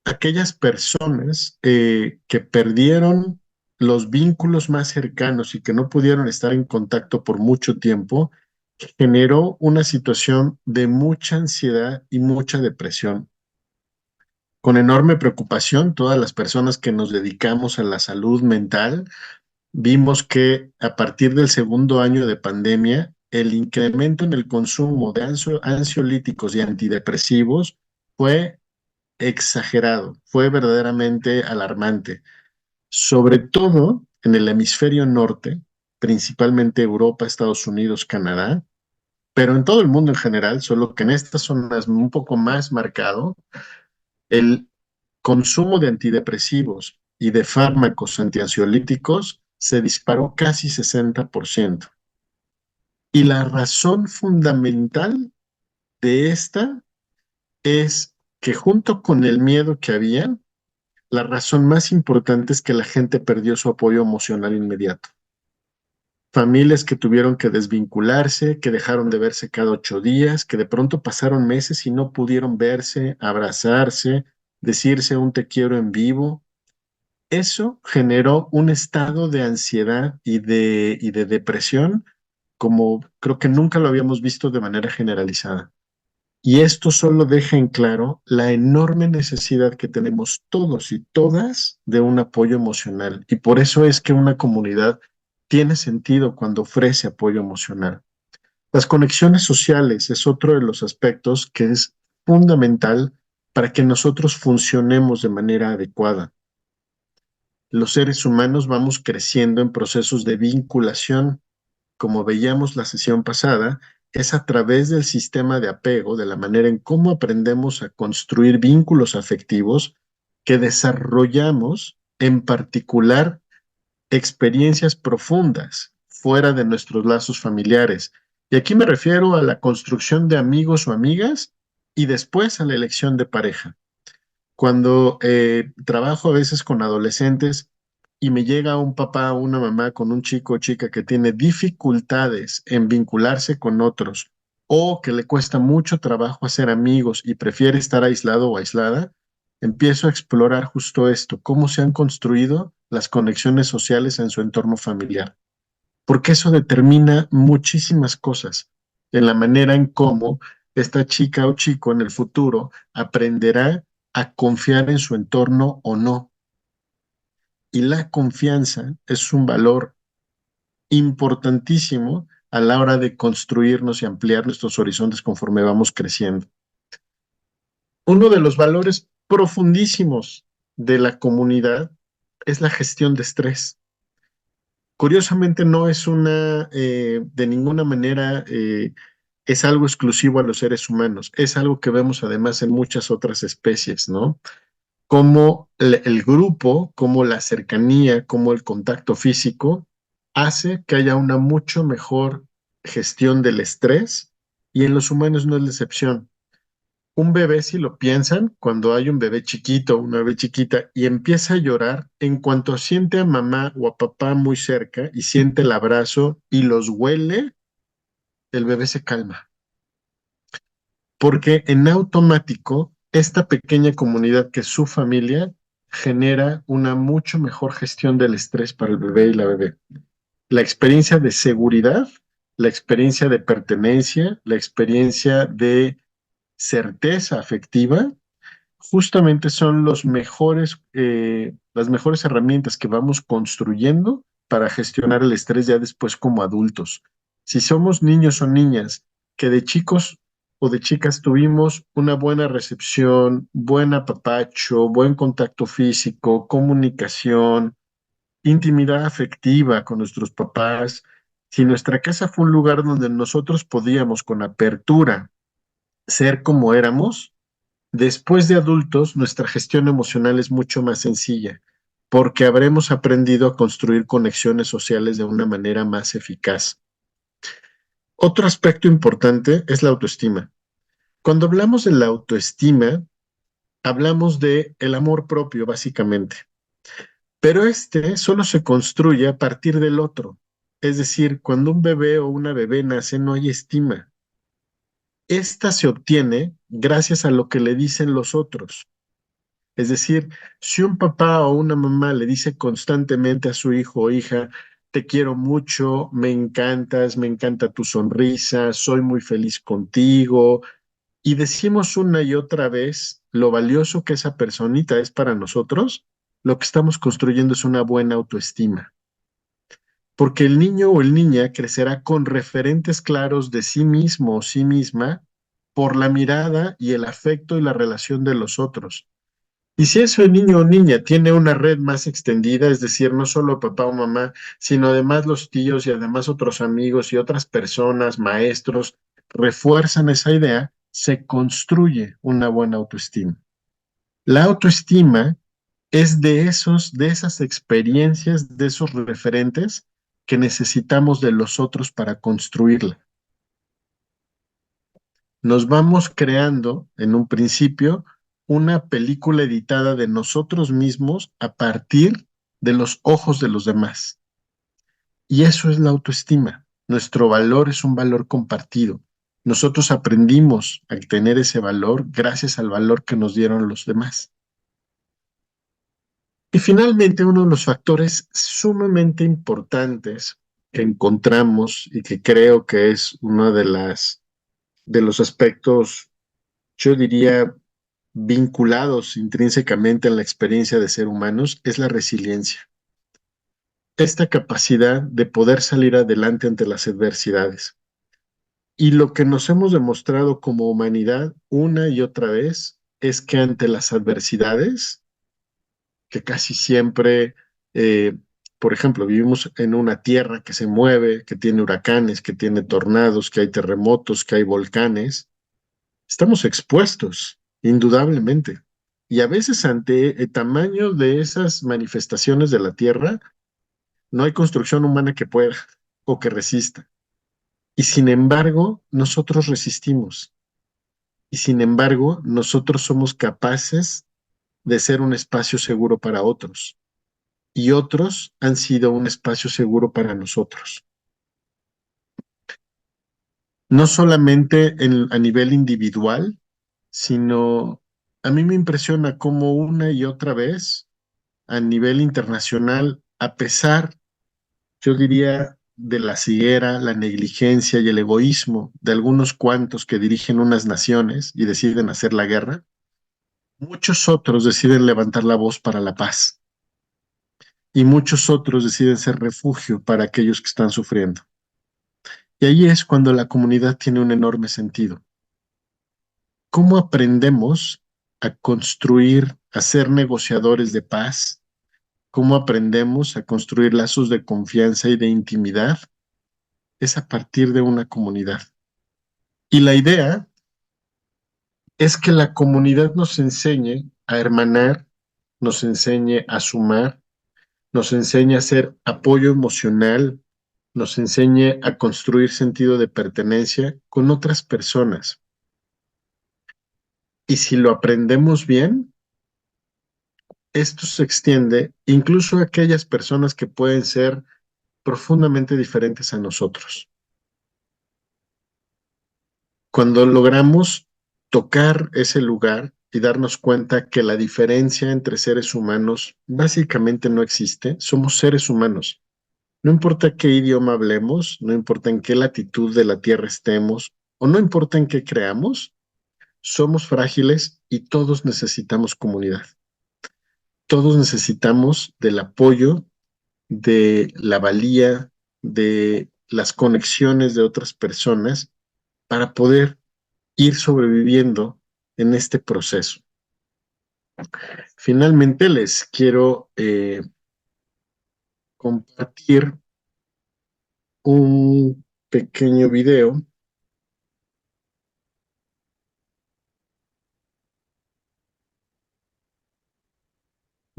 aquellas personas que perdieron los vínculos más cercanos y que no pudieron estar en contacto por mucho tiempo, generó una situación de mucha ansiedad y mucha depresión. Con enorme preocupación, todas las personas que nos dedicamos a la salud mental, vimos que a partir del segundo año de pandemia, el incremento en el consumo de ansiolíticos y antidepresivos fue exagerado, fue verdaderamente alarmante, sobre todo en el hemisferio norte, principalmente Europa, Estados Unidos, Canadá, pero en todo el mundo en general, solo que en estas zonas un poco más marcado, el consumo de antidepresivos y de fármacos antiansiolíticos se disparó casi 60%. Y la razón fundamental de esta es que junto con el miedo que había, la razón más importante es que la gente perdió su apoyo emocional inmediato. Familias que tuvieron que desvincularse, que dejaron de verse cada 8 días, que de pronto pasaron meses y no pudieron verse, abrazarse, decirse un te quiero en vivo. Eso generó un estado de ansiedad y de depresión como creo que nunca lo habíamos visto de manera generalizada. Y esto solo deja en claro la enorme necesidad que tenemos todos y todas de un apoyo emocional. Y por eso es que una comunidad tiene sentido cuando ofrece apoyo emocional. Las conexiones sociales es otro de los aspectos que es fundamental para que nosotros funcionemos de manera adecuada. Los seres humanos vamos creciendo en procesos de vinculación. Como veíamos la sesión pasada, es a través del sistema de apego, de la manera en cómo aprendemos a construir vínculos afectivos, que desarrollamos en particular experiencias profundas fuera de nuestros lazos familiares. Y aquí me refiero a la construcción de amigos o amigas y después a la elección de pareja. Cuando trabajo a veces con adolescentes y me llega un papá o una mamá con un chico o chica que tiene dificultades en vincularse con otros o que le cuesta mucho trabajo hacer amigos y prefiere estar aislado o aislada, empiezo a explorar justo esto, cómo se han construido las conexiones sociales en su entorno familiar. Porque eso determina muchísimas cosas en la manera en cómo esta chica o chico en el futuro aprenderá a confiar en su entorno o no. Y la confianza es un valor importantísimo a la hora de construirnos y ampliar nuestros horizontes conforme vamos creciendo. Uno de los valores profundísimos de la comunidad es la gestión de estrés. Curiosamente no es de ninguna manera, es algo exclusivo a los seres humanos, es algo que vemos además en muchas otras especies, ¿no? Como el grupo, como la cercanía, como el contacto físico hace que haya una mucho mejor gestión del estrés y en los humanos no es la excepción. Un bebé, si lo piensan, cuando hay un bebé chiquito, una bebé chiquita y empieza a llorar, en cuanto siente a mamá o a papá muy cerca y siente el abrazo y los huele, el bebé se calma. Porque en automático, esta pequeña comunidad que es su familia genera una mucho mejor gestión del estrés para el bebé y la bebé. La experiencia de seguridad, la experiencia de pertenencia, la experiencia de certeza afectiva justamente son las mejores herramientas que vamos construyendo para gestionar el estrés ya después como adultos. Si somos niños o niñas que de chicos o de chicas tuvimos una buena recepción, buen apapacho, buen contacto físico, comunicación, intimidad afectiva con nuestros papás, si nuestra casa fue un lugar donde nosotros podíamos con apertura ser como éramos, después de adultos, nuestra gestión emocional es mucho más sencilla, porque habremos aprendido a construir conexiones sociales de una manera más eficaz. Otro aspecto importante es la autoestima. Cuando hablamos de la autoestima, hablamos de el amor propio, básicamente. Pero este solo se construye a partir del otro. Es decir, cuando un bebé o una bebé nace, no hay estima. Esta se obtiene gracias a lo que le dicen los otros. Es decir, si un papá o una mamá le dice constantemente a su hijo o hija, te quiero mucho, me encantas, me encanta tu sonrisa, soy muy feliz contigo, y decimos una y otra vez lo valioso que esa personita es para nosotros, lo que estamos construyendo es una buena autoestima. Porque el niño o el niña crecerá con referentes claros de sí mismo o sí misma por la mirada y el afecto y la relación de los otros. Y si ese niño o niña tiene una red más extendida, es decir, no solo papá o mamá, sino además los tíos y además otros amigos y otras personas, maestros, refuerzan esa idea, se construye una buena autoestima. La autoestima es de esas experiencias, de esos referentes que necesitamos de los otros para construirla. Nos vamos creando en un principio una película editada de nosotros mismos a partir de los ojos de los demás. Y eso es la autoestima. Nuestro valor es un valor compartido. Nosotros aprendimos a tener ese valor gracias al valor que nos dieron los demás. Y finalmente, uno de los factores sumamente importantes que encontramos y que creo que es uno de los aspectos, yo diría, vinculados intrínsecamente en la experiencia de ser humanos, es la resiliencia. Esta capacidad de poder salir adelante ante las adversidades. Y lo que nos hemos demostrado como humanidad una y otra vez es que ante las adversidades, que casi siempre, eh, por ejemplo, vivimos en una tierra que se mueve, que tiene huracanes, que tiene tornados, que hay terremotos, que hay volcanes, estamos expuestos, indudablemente. Y a veces ante el tamaño de esas manifestaciones de la tierra, no hay construcción humana que pueda o que resista. Y sin embargo, nosotros resistimos. Y sin embargo, nosotros somos capaces de ser un espacio seguro para otros. Y otros han sido un espacio seguro para nosotros. No solamente a nivel individual, sino a mí me impresiona cómo una y otra vez a nivel internacional, a pesar, yo diría, de la ceguera, la negligencia y el egoísmo de algunos cuantos que dirigen unas naciones y deciden hacer la guerra, muchos otros deciden levantar la voz para la paz y muchos otros deciden ser refugio para aquellos que están sufriendo. Y ahí es cuando la comunidad tiene un enorme sentido. ¿Cómo aprendemos a construir, a ser negociadores de paz? ¿Cómo aprendemos a construir lazos de confianza y de intimidad? Es a partir de una comunidad. Y la idea es que la comunidad nos enseñe a hermanar, nos enseñe a sumar, nos enseñe a hacer apoyo emocional, nos enseñe a construir sentido de pertenencia con otras personas. Y si lo aprendemos bien, esto se extiende incluso a aquellas personas que pueden ser profundamente diferentes a nosotros. Cuando logramos tocar ese lugar y darnos cuenta que la diferencia entre seres humanos básicamente no existe, somos seres humanos. No importa qué idioma hablemos, no importa en qué latitud de la Tierra estemos, o no importa en qué creamos, somos frágiles y todos necesitamos comunidad. Todos necesitamos del apoyo, de la valía, de las conexiones de otras personas para poder ir sobreviviendo en este proceso. Finalmente les quiero compartir un pequeño video.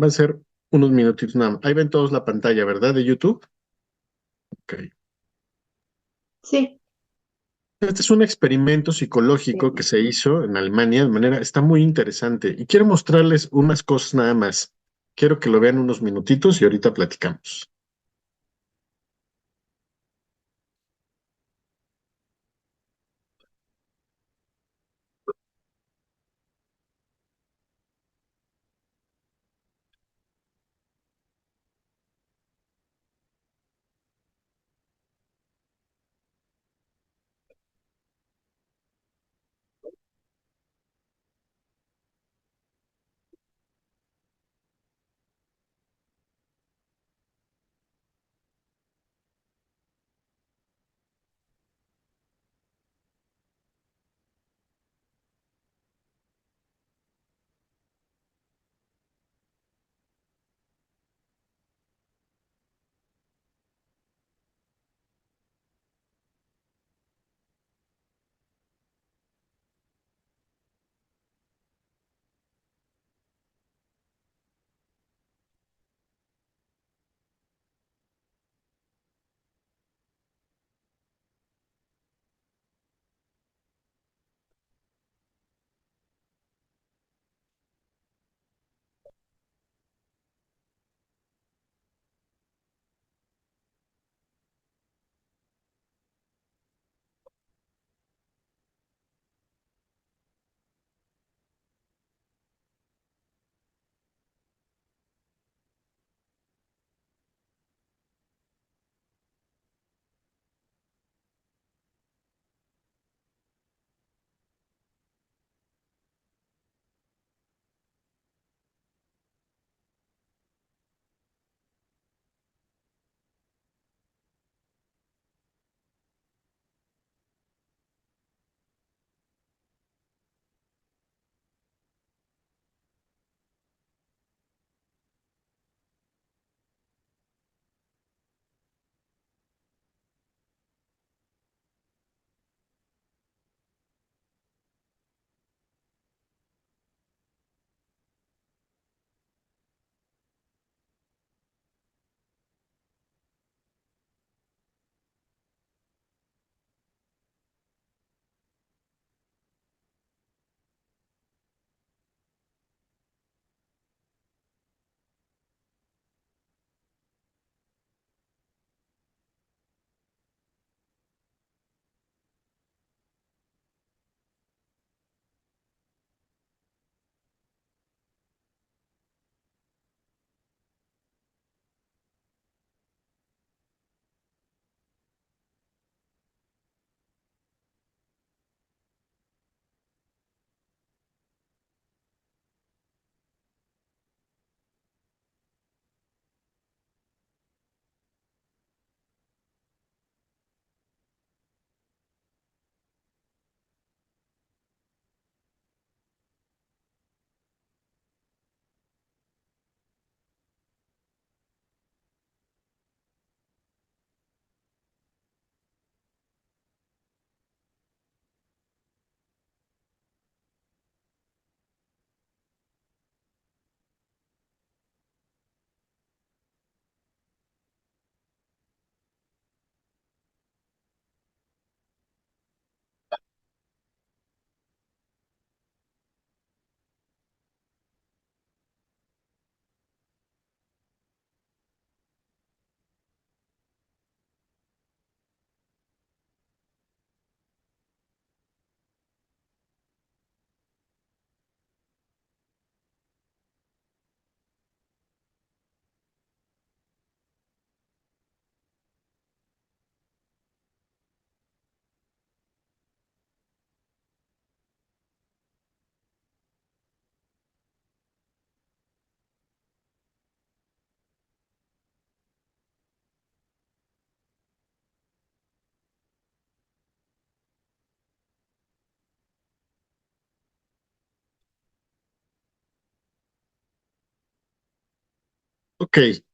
Va a ser unos minutitos nada más. Ahí ven todos la pantalla, ¿verdad? De YouTube. Ok. Sí. Este es un experimento psicológico que se hizo en Alemania de manera, está muy interesante y quiero mostrarles unas cosas nada más. Quiero que lo vean unos minutitos y ahorita platicamos. Ok.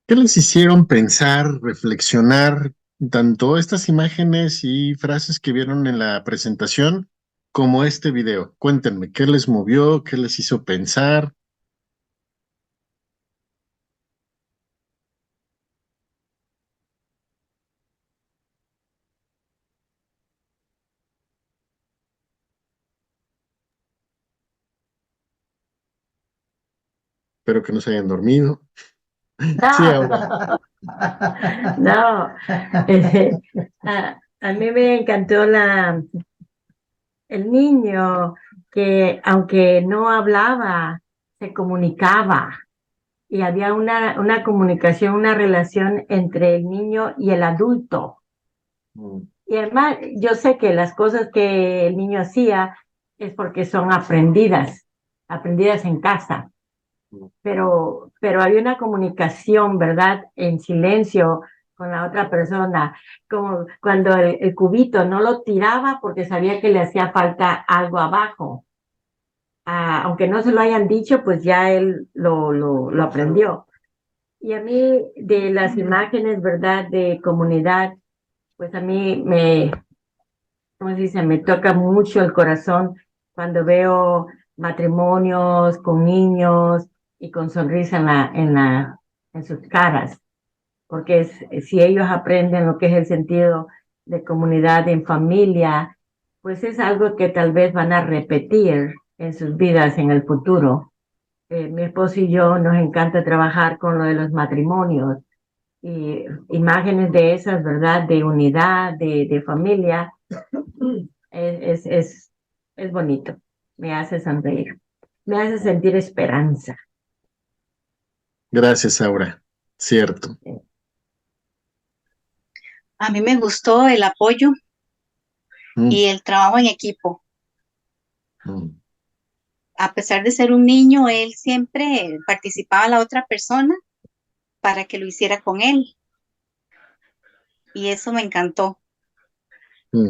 ¿Qué les hicieron pensar, reflexionar, tanto estas imágenes y frases que vieron en la presentación como este video? Cuéntenme, ¿qué les movió? ¿Qué les hizo pensar? Espero que no se hayan dormido. Sí, ahora. No, a mí me encantó el niño que aunque no hablaba, se comunicaba y había una comunicación, una relación entre el niño y el adulto. Y además, yo sé que las cosas que el niño hacía es porque son aprendidas en casa, pero hay una comunicación, ¿verdad? En silencio con la otra persona, como cuando el cubito no lo tiraba porque sabía que le hacía falta algo abajo. Aunque no se lo hayan dicho, pues ya él lo aprendió. Y a mí, de las imágenes, ¿verdad? De comunidad, pues a mí ¿cómo se dice? Me toca mucho el corazón cuando veo matrimonios con niños y con sonrisa en sus caras, porque si ellos aprenden lo que es el sentido de comunidad en familia, pues es algo que tal vez van a repetir en sus vidas en el futuro. Mi esposo y yo nos encanta trabajar con lo de los matrimonios y imágenes de esas, ¿verdad? De unidad, de familia. Es bonito, me hace sonreír, me hace sentir esperanza. Gracias, Aura. Cierto. A mí me gustó el apoyo y el trabajo en equipo. A pesar de ser un niño, él siempre participaba a la otra persona para que lo hiciera con él. Y eso me encantó.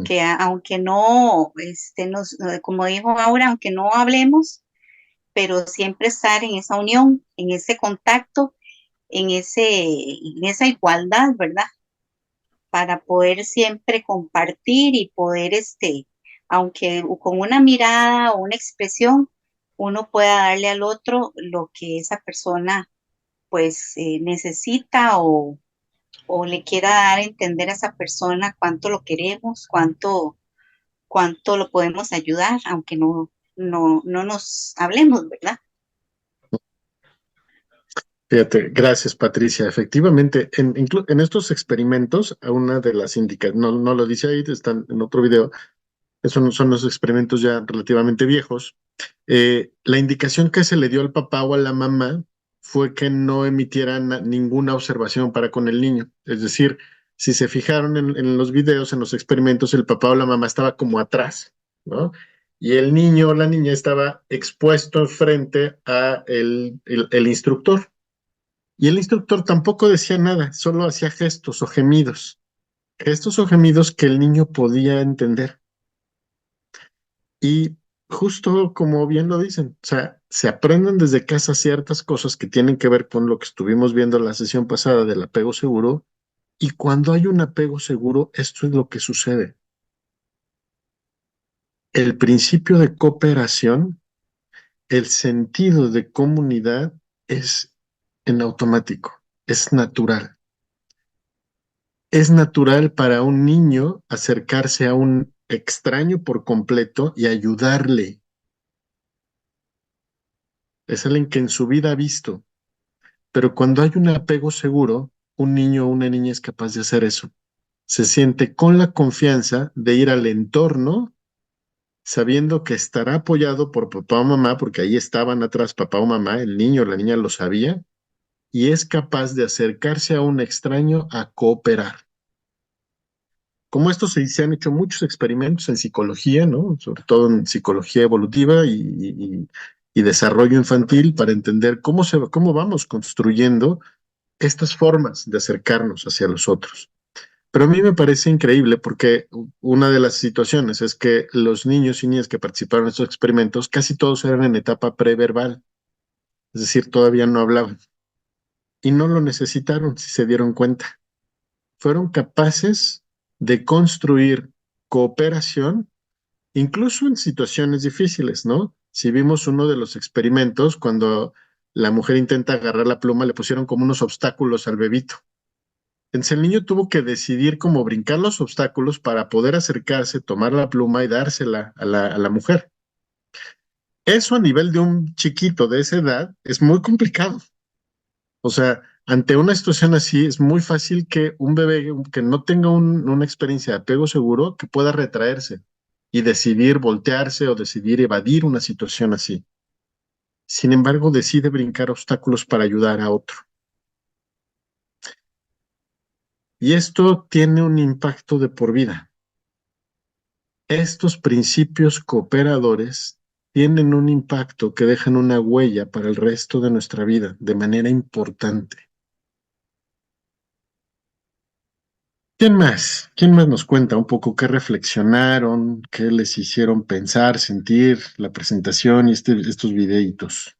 Que aunque no, como dijo Aura, aunque no hablemos, pero siempre estar en esa unión, en ese contacto, en esa igualdad, ¿verdad? Para poder siempre compartir y poder, aunque con una mirada o una expresión, uno pueda darle al otro lo que esa persona pues necesita o le quiera dar a entender a esa persona cuánto lo queremos, cuánto lo podemos ayudar, aunque no nos hablemos, ¿verdad? Fíjate, gracias Patricia. Efectivamente, en estos experimentos, a una de las indicaciones, no lo dice ahí, están en otro video, son los experimentos ya relativamente viejos. La indicación que se le dio al papá o a la mamá fue que no emitieran ninguna observación para con el niño. Es decir, si se fijaron en los videos, en los experimentos, el papá o la mamá estaba como atrás, ¿no? Y el niño o la niña estaba expuesto frente a el instructor. Y el instructor tampoco decía nada, solo hacía gestos o gemidos que el niño podía entender. Y justo como bien lo dicen, o sea, se aprenden desde casa ciertas cosas que tienen que ver con lo que estuvimos viendo en la sesión pasada del apego seguro, y cuando hay un apego seguro, esto es lo que sucede. El principio de cooperación, el sentido de comunidad es en automático, es natural. Es natural para un niño acercarse a un extraño por completo y ayudarle. Es alguien que en su vida ha visto. Pero cuando hay un apego seguro, un niño o una niña es capaz de hacer eso. Se siente con la confianza de ir al entorno sabiendo que estará apoyado por papá o mamá, porque ahí estaban atrás papá o mamá, el niño o la niña lo sabía, y es capaz de acercarse a un extraño a cooperar. Como esto se han hecho muchos experimentos en psicología, ¿no? Sobre todo en psicología evolutiva y desarrollo infantil para entender cómo vamos construyendo estas formas de acercarnos hacia los otros. Pero a mí me parece increíble porque una de las situaciones es que los niños y niñas que participaron en estos experimentos, casi todos eran en etapa preverbal, es decir, todavía no hablaban. Y no lo necesitaron, si se dieron cuenta. Fueron capaces de construir cooperación, incluso en situaciones difíciles, ¿no? Si vimos uno de los experimentos, cuando la mujer intenta agarrar la pluma, le pusieron como unos obstáculos al bebito. Entonces el niño tuvo que decidir cómo brincar los obstáculos para poder acercarse, tomar la pluma y dársela a la mujer. Eso a nivel de un chiquito de esa edad es muy complicado. O sea, ante una situación así es muy fácil que un bebé que no tenga una experiencia de apego seguro, que pueda retraerse y decidir voltearse o decidir evadir una situación así. Sin embargo, decide brincar obstáculos para ayudar a otro. Y esto tiene un impacto de por vida. Estos principios cooperadores tienen un impacto que dejan una huella para el resto de nuestra vida de manera importante. ¿Quién más? ¿Quién más nos cuenta un poco qué reflexionaron, qué les hicieron pensar, sentir la presentación y estos videitos?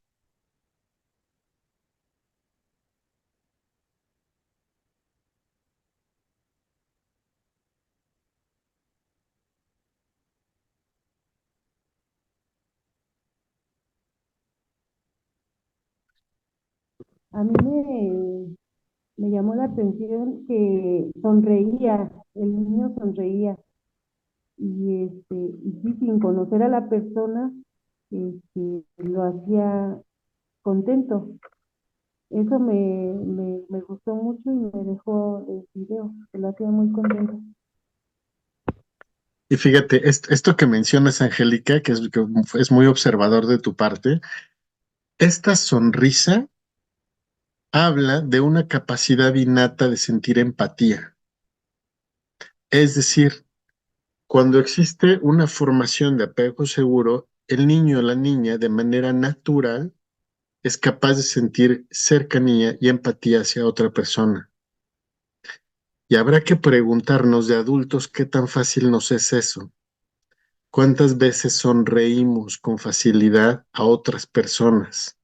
A mí me llamó la atención que sonreía, el niño sonreía y sí, sin conocer a la persona, lo hacía contento. Eso me gustó mucho y me dejó el video, que lo hacía muy contento. Y fíjate, esto que mencionas, Angélica, que es muy observador de tu parte, esta sonrisa habla de una capacidad innata de sentir empatía. Es decir, cuando existe una formación de apego seguro, el niño o la niña de manera natural es capaz de sentir cercanía y empatía hacia otra persona. Y habrá que preguntarnos de adultos qué tan fácil nos es eso. ¿Cuántas veces sonreímos con facilidad a otras personas?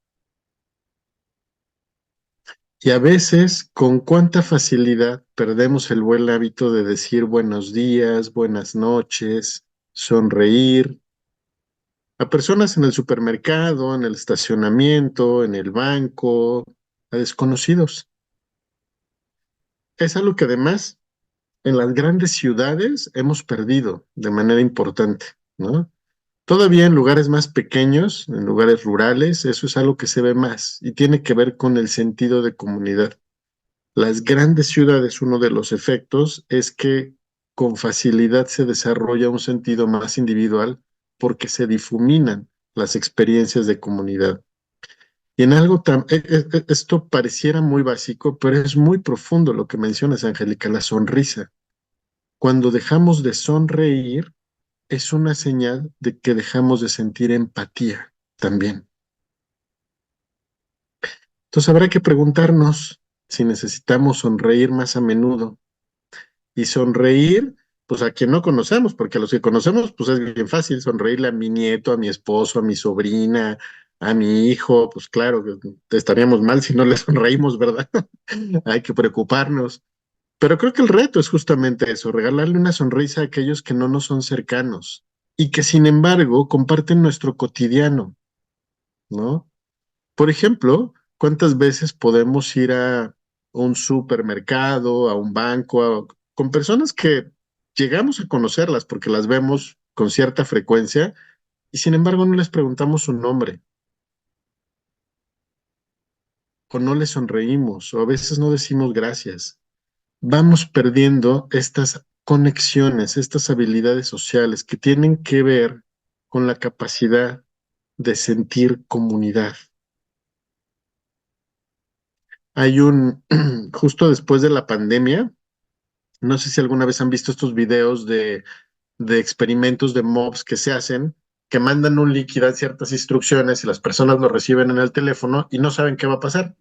Y a veces, con cuánta facilidad perdemos el buen hábito de decir buenos días, buenas noches, sonreír a personas en el supermercado, en el estacionamiento, en el banco, a desconocidos. Es algo que además en las grandes ciudades hemos perdido de manera importante, ¿no? Todavía en lugares más pequeños, en lugares rurales, eso es algo que se ve más y tiene que ver con el sentido de comunidad. Las grandes ciudades, uno de los efectos es que con facilidad se desarrolla un sentido más individual porque se difuminan las experiencias de comunidad. Y en algo tan, esto pareciera muy básico, pero es muy profundo lo que mencionas, Angélica, la sonrisa. Cuando dejamos de sonreír, es una señal de que dejamos de sentir empatía también. Entonces habrá que preguntarnos si necesitamos sonreír más a menudo. Y sonreír, pues a quien no conocemos, porque a los que conocemos, pues es bien fácil sonreírle a mi nieto, a mi esposo, a mi sobrina, a mi hijo, pues claro, que estaríamos mal si no le sonreímos, ¿verdad? Hay que preocuparnos. Pero creo que el reto es justamente eso, regalarle una sonrisa a aquellos que no nos son cercanos y que sin embargo comparten nuestro cotidiano, ¿no? Por ejemplo, ¿cuántas veces podemos ir a un supermercado, a un banco, con personas que llegamos a conocerlas porque las vemos con cierta frecuencia y sin embargo no les preguntamos su nombre o no les sonreímos o a veces no decimos gracias? Vamos perdiendo estas conexiones, estas habilidades sociales que tienen que ver con la capacidad de sentir comunidad. Hay justo después de la pandemia, no sé si alguna vez han visto estos videos de experimentos de mobs que se hacen, que mandan un link y dan ciertas instrucciones y las personas lo reciben en el teléfono y no saben qué va a pasar.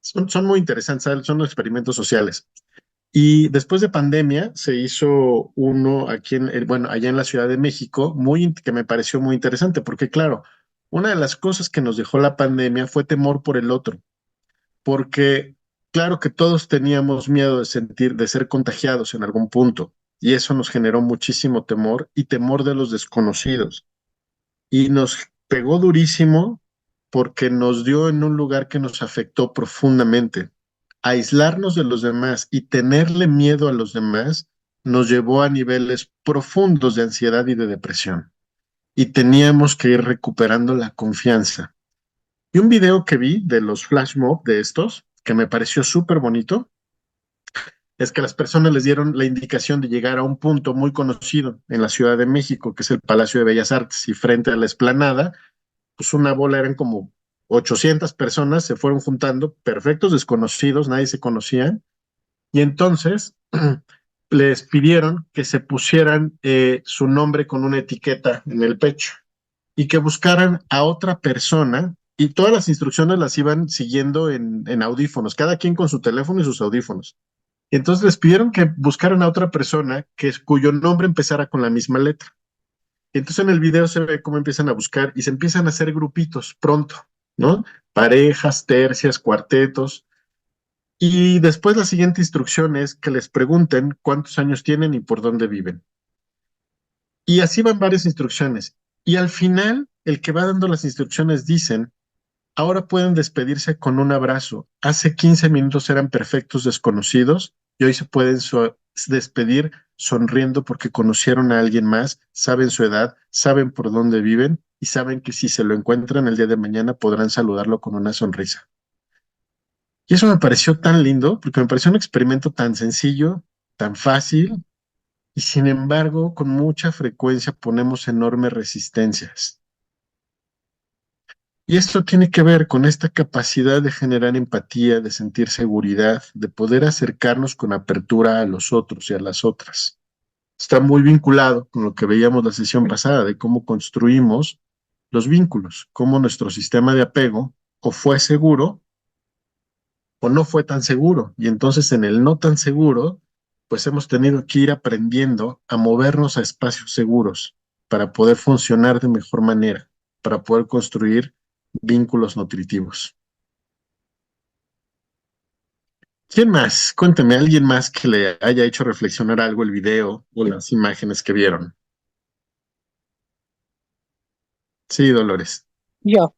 Son muy interesantes, ¿sabes? Son experimentos sociales. Y después de pandemia se hizo uno aquí bueno, allá en la Ciudad de México, que me pareció muy interesante, porque claro, una de las cosas que nos dejó la pandemia fue temor por el otro, porque claro que todos teníamos miedo de ser contagiados en algún punto, y eso nos generó muchísimo temor y temor de los desconocidos. Y nos pegó durísimo porque nos dio en un lugar que nos afectó profundamente. Aislarnos de los demás y tenerle miedo a los demás nos llevó a niveles profundos de ansiedad y de depresión. Y teníamos que ir recuperando la confianza. Y un video que vi de los flash mob de estos, que me pareció súper bonito, es que las personas les dieron la indicación de llegar a un punto muy conocido en la Ciudad de México, que es el Palacio de Bellas Artes, y frente a la explanada pues una bola, eran como 800 personas, se fueron juntando, perfectos desconocidos, nadie se conocía, y entonces les pidieron que se pusieran su nombre con una etiqueta en el pecho y que buscaran a otra persona, y todas las instrucciones las iban siguiendo en audífonos, cada quien con su teléfono y sus audífonos. Y entonces les pidieron que buscaran a otra persona cuyo nombre empezara con la misma letra. Entonces en el video se ve cómo empiezan a buscar y se empiezan a hacer grupitos pronto, ¿no? Parejas, tercias, cuartetos. Y después la siguiente instrucción es que les pregunten cuántos años tienen y por dónde viven. Y así van varias instrucciones. Y al final, el que va dando las instrucciones dicen, ahora pueden despedirse con un abrazo. Hace 15 minutos eran perfectos desconocidos y hoy se pueden despedir sonriendo porque conocieron a alguien más, saben su edad, saben por dónde viven y saben que si se lo encuentran el día de mañana podrán saludarlo con una sonrisa. Y eso me pareció tan lindo porque me pareció un experimento tan sencillo, tan fácil y sin embargo con mucha frecuencia ponemos enormes resistencias. Y esto tiene que ver con esta capacidad de generar empatía, de sentir seguridad, de poder acercarnos con apertura a los otros y a las otras. Está muy vinculado con lo que veíamos la sesión pasada, de cómo construimos los vínculos, cómo nuestro sistema de apego o fue seguro o no fue tan seguro. Y entonces en el no tan seguro, pues hemos tenido que ir aprendiendo a movernos a espacios seguros para poder funcionar de mejor manera, para poder construir vínculos nutritivos. ¿Quién más? Cuénteme, alguien más que le haya hecho reflexionar algo el video o las imágenes que vieron. Sí, Dolores. Yo.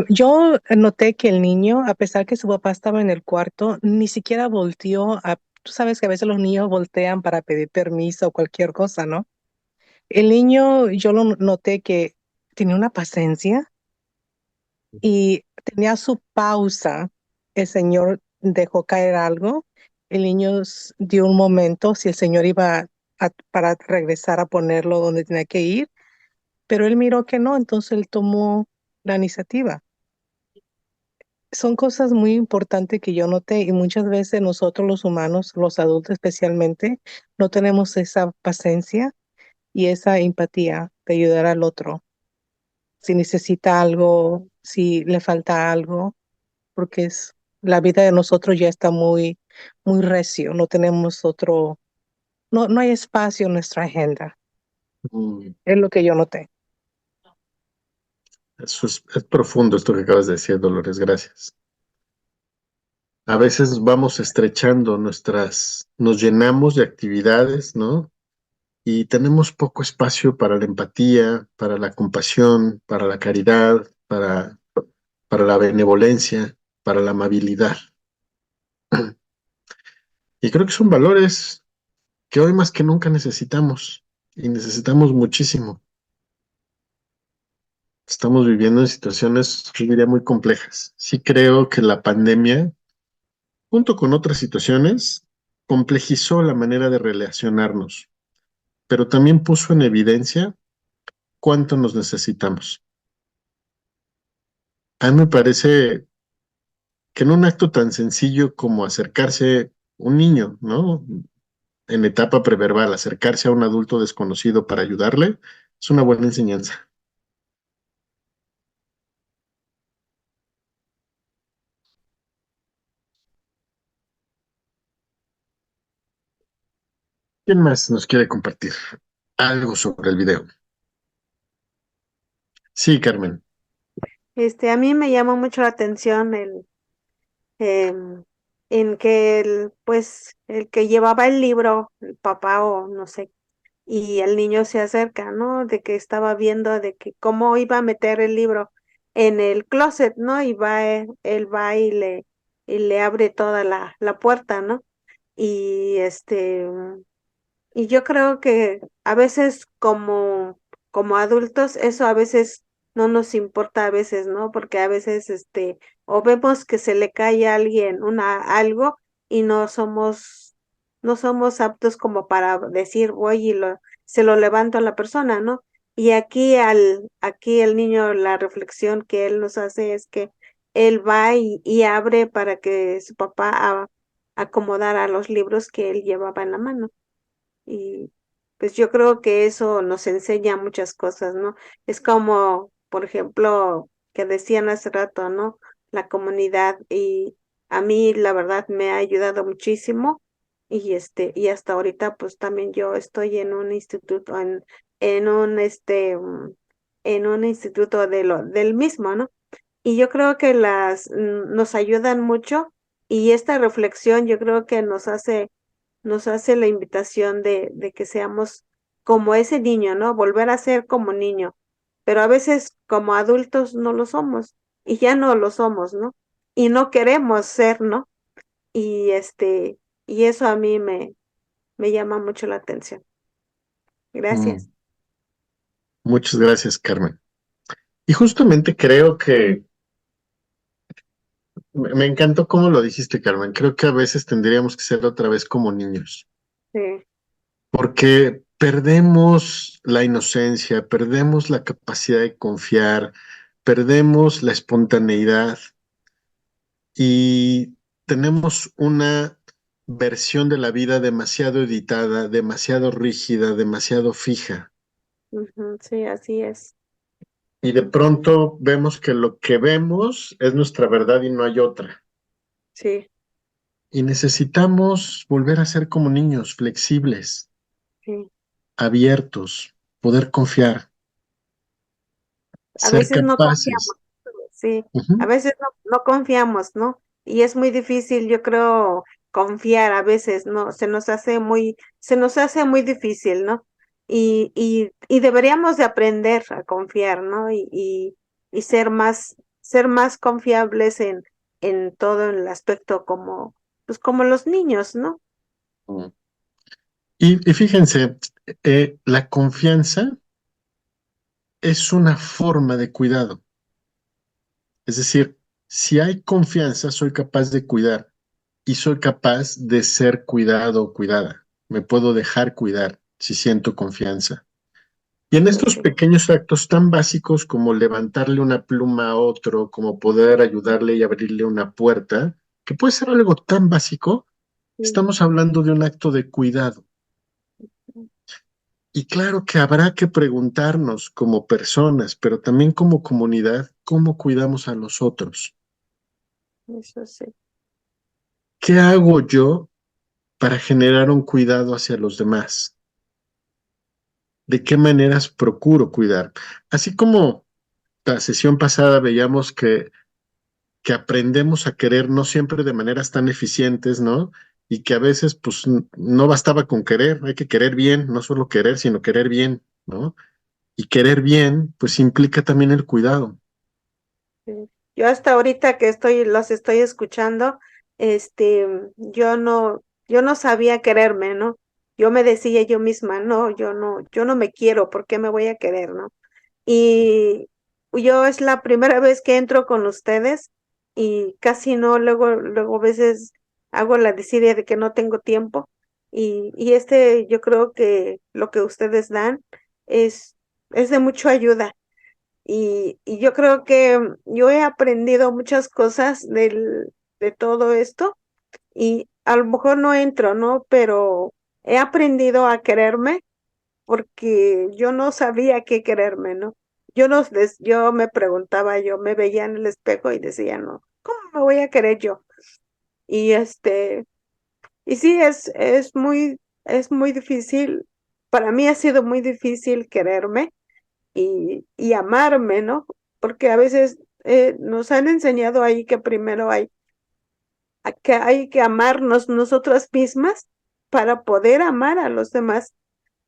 Yo noté que el niño, a pesar que su papá estaba en el cuarto, ni siquiera volteó a... Tú sabes que a veces los niños voltean para pedir permiso o cualquier cosa, ¿no? El niño, yo lo noté que tenía una paciencia y tenía su pausa. El señor dejó caer algo. El niño dio un momento si el señor iba para regresar a ponerlo donde tenía que ir, pero él miró que no, entonces él tomó la iniciativa. Son cosas muy importantes que yo noté y muchas veces nosotros los humanos, los adultos especialmente, no tenemos esa paciencia y esa empatía de ayudar al otro. Si necesita algo, si le falta algo, porque la vida de nosotros ya está muy, muy recio, no tenemos no hay espacio en nuestra agenda. Mm, Es lo que yo noté. Eso es profundo esto que acabas de decir, Dolores, gracias. A veces vamos estrechando nos llenamos de actividades, ¿no? Y tenemos poco espacio para la empatía, para la compasión, para la caridad, para la benevolencia, para la amabilidad. Y creo que son valores que hoy más que nunca necesitamos y necesitamos muchísimo. Estamos viviendo en situaciones, yo diría, muy complejas. Sí creo que la pandemia, junto con otras situaciones, complejizó la manera de relacionarnos, pero también puso en evidencia cuánto nos necesitamos. A mí me parece que en un acto tan sencillo como acercarse un niño, ¿no? En etapa preverbal, acercarse a un adulto desconocido para ayudarle, es una buena enseñanza. ¿Quién más nos quiere compartir algo sobre el video? Sí, Carmen. A mí me llamó mucho la atención en que pues, el que llevaba el libro, el papá o no sé, y el niño se acerca, ¿no? De que estaba viendo de que cómo iba a meter el libro en el closet, ¿no? Y él va y le abre toda la puerta, ¿no? Y y yo creo que a veces como adultos eso a veces no nos importa a veces, ¿no? Porque a veces o vemos que se le cae a alguien algo y no somos aptos como para decir voy y se lo levanto a la persona, ¿no? Y aquí el niño, la reflexión que él nos hace es que él va y abre para que su papá acomodara los libros que él llevaba en la mano. Y pues yo creo que eso nos enseña muchas cosas, ¿no? Es como, por ejemplo, que decían hace rato, ¿no? La comunidad y a mí la verdad me ha ayudado muchísimo y hasta ahorita pues también yo estoy en un instituto en un en un instituto del mismo, ¿no? Y yo creo que nos ayudan mucho y esta reflexión yo creo que nos hace la invitación de que seamos como ese niño, ¿no? Volver a ser como niño, pero a veces como adultos no lo somos y ya no lo somos, ¿no? Y no queremos ser, ¿no? Y y eso a mí me llama mucho la atención. Mm, Gracias. muchas gracias, Carmen. Y justamente creo que me encantó cómo lo dijiste, Carmen. Creo que a veces tendríamos que ser otra vez como niños, Sí, porque perdemos la inocencia, perdemos la capacidad de confiar, perdemos la espontaneidad y tenemos una versión de la vida demasiado editada, demasiado rígida, demasiado fija. ujú, sí, así es. Y de pronto vemos que lo que vemos es nuestra verdad y no hay otra. Sí, Y necesitamos volver a ser como niños, flexibles, sí. abiertos, poder confiar, A ser veces no confiamos. capaces. Sí, a Ujú. veces no confiamos, ¿no? Y es muy difícil, yo creo, confiar a veces, ¿no? Se nos hace muy difícil, ¿no? Y deberíamos de aprender a confiar, ¿no? Y ser más confiables en todo el aspecto como, pues como los niños, ¿no? Mm. Y fíjense, la confianza es una forma de cuidado. Es decir, si hay confianza, soy capaz de cuidar y soy capaz de ser cuidado o cuidada. Me puedo dejar cuidar si siento confianza. Y en estos Sí, pequeños actos tan básicos como levantarle una pluma a otro, como poder ayudarle y abrirle una puerta, que puede ser algo tan básico, sí, estamos hablando de un acto de cuidado. Y claro que habrá que preguntarnos como personas, pero también como comunidad, cómo cuidamos a los otros. eso sí. ¿Qué hago yo para generar un cuidado hacia los demás? ¿De qué maneras procuro cuidar? Así como la sesión pasada veíamos que aprendemos a querer no siempre de maneras tan eficientes, ¿no? Y que a veces pues no bastaba con querer, hay que querer bien, no solo querer, sino querer bien, ¿no? Y querer bien pues implica también el cuidado. Sí. Yo hasta ahorita que los estoy escuchando, este, yo no sabía quererme, ¿no? Yo me decía yo misma, no, yo no me quiero, ¿por qué me voy a querer, no? Y yo es la primera vez que entro con ustedes y casi no, luego a veces hago la desidia de que no tengo tiempo y yo creo que lo que ustedes dan es, es de mucha ayuda. Y yo creo que yo he aprendido muchas cosas de todo esto y a lo mejor no entro, ¿no? Pero he aprendido a quererme porque yo no sabía qué quererme, ¿no? Yo me preguntaba, yo me veía en el espejo y decía, no, ¿cómo me voy a querer yo? Y y sí, es muy es muy difícil, para mí ha sido muy difícil quererme y amarme, ¿no? Porque a veces nos han enseñado ahí que primero que hay que amarnos nosotras mismas para poder amar a los demás.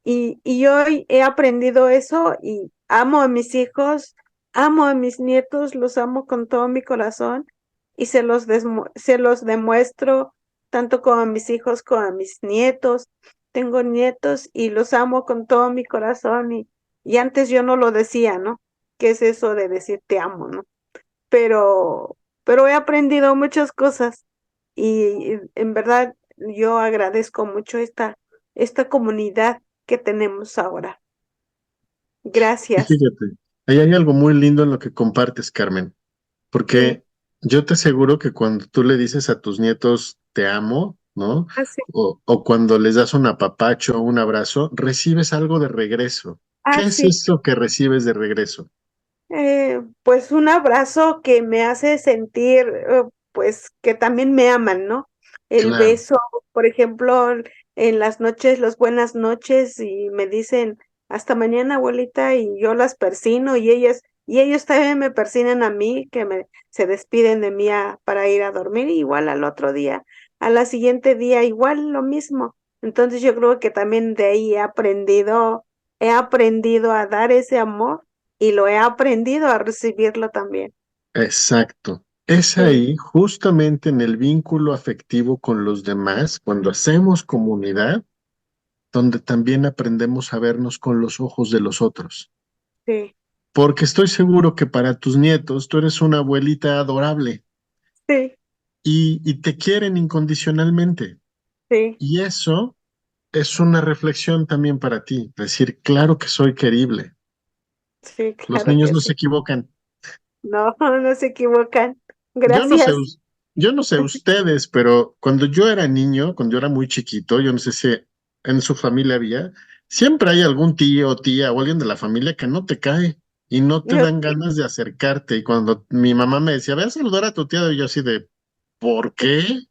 Y hoy he aprendido eso y amo a mis hijos, amo a mis nietos, los amo con todo mi corazón y se los demuestro tanto con a mis hijos como a mis nietos. Tengo nietos y los amo con todo mi corazón y antes yo no lo decía, ¿no? ¿Qué es eso de decir te amo, no? Pero he aprendido muchas cosas y en verdad yo agradezco mucho esta comunidad que tenemos ahora. Y Gracias. fíjate, ahí hay algo muy lindo en lo que compartes, Carmen, Sí, porque yo te aseguro que cuando tú le dices a tus nietos te amo, ¿no? así, O cuando les das un apapacho o un abrazo, recibes algo de regreso. ¿Qué es así. eso que recibes de regreso? Pues un abrazo que me hace sentir, pues que también me aman, ¿no? El Claro, beso, por ejemplo, en las noches, las buenas noches, y me dicen, hasta mañana, abuelita, y yo las persino, y ellos también me persiguen a mí, se despiden de mí para ir a dormir, igual al otro día, a la siguiente día, igual lo mismo. Entonces yo creo que también de ahí he aprendido a dar ese amor y lo he aprendido a recibirlo también. exacto. Es Sí, ahí, justamente en el vínculo afectivo con los demás, cuando hacemos comunidad, donde también aprendemos a vernos con los ojos de los otros. sí, Porque estoy seguro que para tus nietos tú eres una abuelita adorable sí, y te quieren incondicionalmente. sí, Y eso es una reflexión también para ti, decir, claro que soy querible. sí, Los claro niños que no sí. se equivocan. No, no se equivocan. Yo no sé, Gracias. yo no sé ustedes, pero cuando yo era niño, cuando yo era muy chiquito, yo no sé si en su familia había, siempre hay algún tío o tía o alguien de la familia que no te cae y no te Yo- dan ganas de acercarte. Y cuando mi mamá me decía, ve a saludar a tu tía, y yo así de, ¿por qué?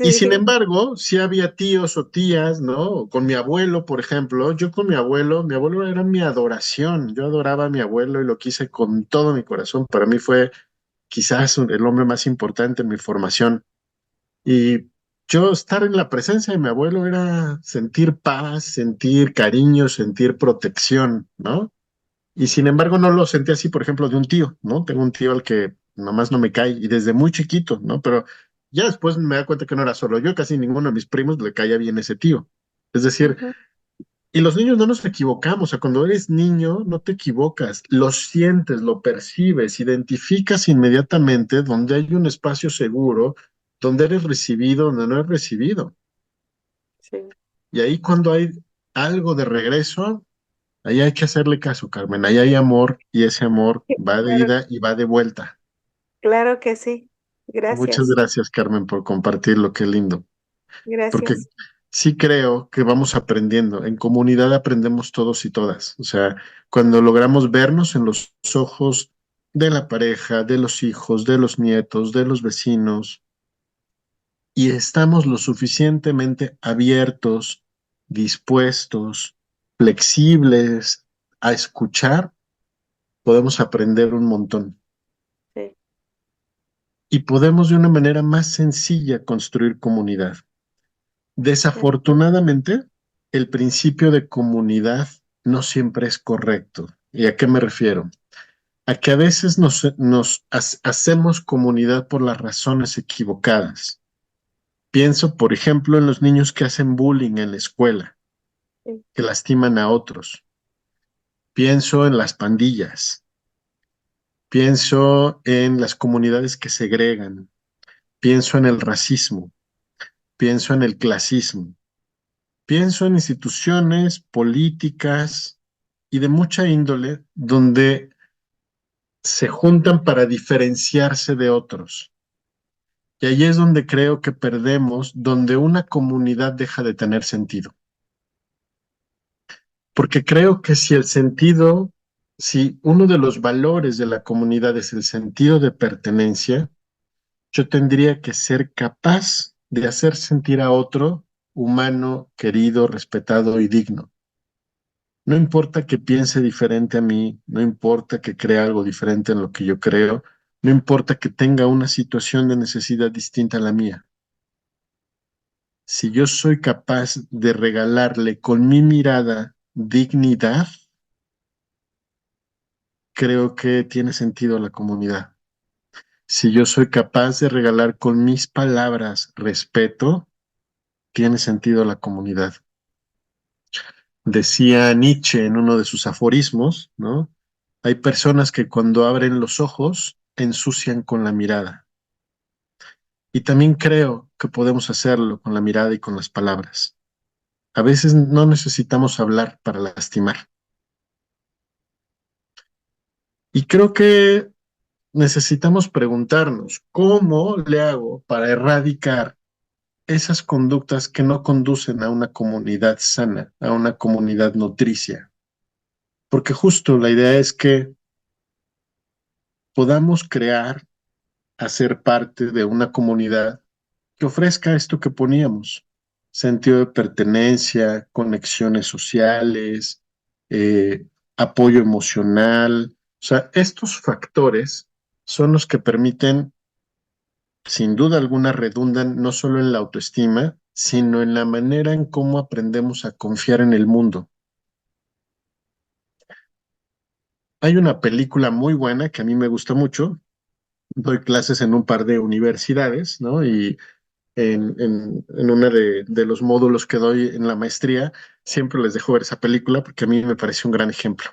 Y sin Sí, embargo, sí había tíos o tías, ¿no? Con mi abuelo, por ejemplo, yo con mi abuelo era mi adoración. Yo adoraba a mi abuelo y lo quise con todo mi corazón. Para mí fue quizás el hombre más importante en mi formación. Y yo estar en la presencia de mi abuelo era sentir paz, sentir cariño, sentir protección, ¿no? Y sin embargo no lo sentí así, por ejemplo, de un tío, ¿no? Tengo un tío al que nomás no me cae y desde muy chiquito, ¿no? Pero ya después me da cuenta que no era solo yo, casi ninguno de mis primos le caía bien ese tío. Es decir, ujú, y los niños no nos equivocamos, o sea, cuando eres niño no te equivocas, lo sientes, lo percibes, identificas inmediatamente donde hay un espacio seguro, donde eres recibido, donde no eres recibido. sí, Y ahí cuando hay algo de regreso, ahí hay que hacerle caso, Carmen, ahí hay amor y ese amor va de claro, ida y va de vuelta. claro que sí. Muchas Gracias, gracias, Carmen, por compartirlo, qué lindo. Porque gracias. sí creo que vamos aprendiendo. En comunidad aprendemos todos y todas. O sea, cuando logramos vernos en los ojos de la pareja, de los hijos, de los nietos, de los vecinos, y estamos lo suficientemente abiertos, dispuestos, flexibles a escuchar, podemos aprender un montón. Sí, Y podemos de una manera más sencilla construir comunidad. sí, Desafortunadamente, el principio de comunidad no siempre es correcto. ¿Y a qué me refiero? A que a veces hacemos comunidad por las razones equivocadas. Pienso, por ejemplo, en los niños que hacen bullying en la escuela, sí, que lastiman a otros. Pienso en las pandillas. Pienso en las comunidades que segregan. Pienso en el racismo. Pienso en el clasismo. Pienso en instituciones políticas y de mucha índole donde se juntan para diferenciarse de otros. Y ahí es donde creo que perdemos, donde una comunidad deja de tener sentido. Porque creo que si uno de los valores de la comunidad es el sentido de pertenencia, yo tendría que ser capaz de hacer sentir a otro humano, querido, respetado y digno. No importa que piense diferente a mí, no importa que crea algo diferente en lo que yo creo, no importa que tenga una situación de necesidad distinta a la mía. Si yo soy capaz de regalarle con mi mirada dignidad, creo que tiene sentido la comunidad. Si yo soy capaz de regalar con mis palabras respeto, tiene sentido la comunidad. Decía Nietzsche en uno de sus aforismos, ¿no? Hay personas que cuando abren los ojos ensucian con la mirada. Y también creo que podemos hacerlo con la mirada y con las palabras. A veces no necesitamos hablar para lastimar. Y creo que necesitamos preguntarnos, ¿cómo le hago para erradicar esas conductas que no conducen a una comunidad sana, a una comunidad nutricia? Porque justo la idea es que podamos crear, hacer parte de una comunidad que ofrezca esto que poníamos, sentido de pertenencia, conexiones sociales, eh, apoyo emocional. O sea, estos factores son los que permiten, sin duda alguna, redundan no solo en la autoestima, sino en la manera en cómo aprendemos a confiar en el mundo. Hay una película muy buena que a mí me gusta mucho. Doy clases en un par de universidades, ¿no? Y en una de los módulos que doy en la maestría, siempre les dejo ver esa película porque a mí me parece un gran ejemplo.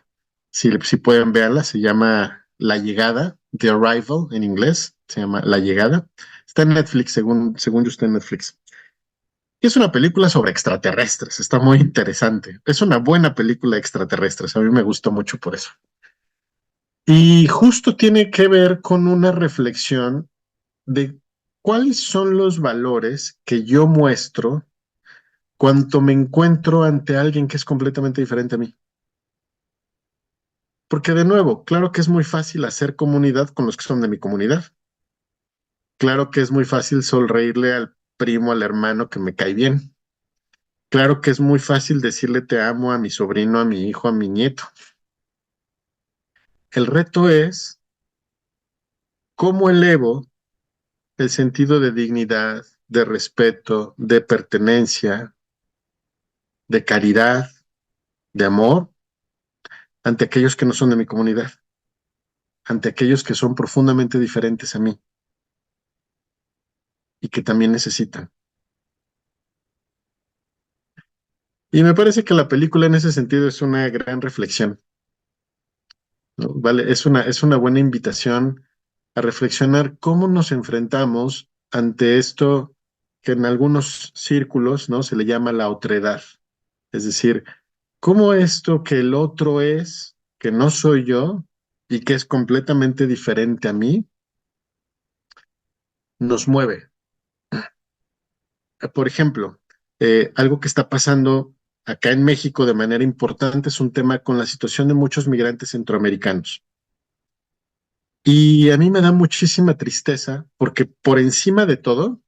Si pueden verla, se llama La Llegada, The Arrival en inglés, se llama La Llegada. Está en Netflix, según yo está en Netflix. Y es una película sobre extraterrestres, está muy interesante. Es una buena película de extraterrestres, a mí me gustó mucho por eso. Y justo tiene que ver con una reflexión de cuáles son los valores que yo muestro cuando me encuentro ante alguien que es completamente diferente a mí. Porque de nuevo, claro que es muy fácil hacer comunidad con los que son de mi comunidad. Claro que es muy fácil sonreírle al primo, al hermano que me cae bien. Claro que es muy fácil decirle te amo a mi sobrino, a mi hijo, a mi nieto. El reto es cómo elevo el sentido de dignidad, de respeto, de pertenencia, de caridad, de amor ante aquellos que no son de mi comunidad, ante aquellos que son profundamente diferentes a mí y que también necesitan. Y me parece que la película en ese sentido es una gran reflexión, ¿no? Vale, es una buena invitación a reflexionar cómo nos enfrentamos ante esto que en algunos círculos, ¿no? Se le llama la otredad. Es decir, cómo esto que el otro es, que no soy yo y que es completamente diferente a mí, nos mueve. Por ejemplo, algo que está pasando acá en México de manera importante es un tema con la situación de muchos migrantes centroamericanos. Y a mí me da muchísima tristeza porque por encima de todo,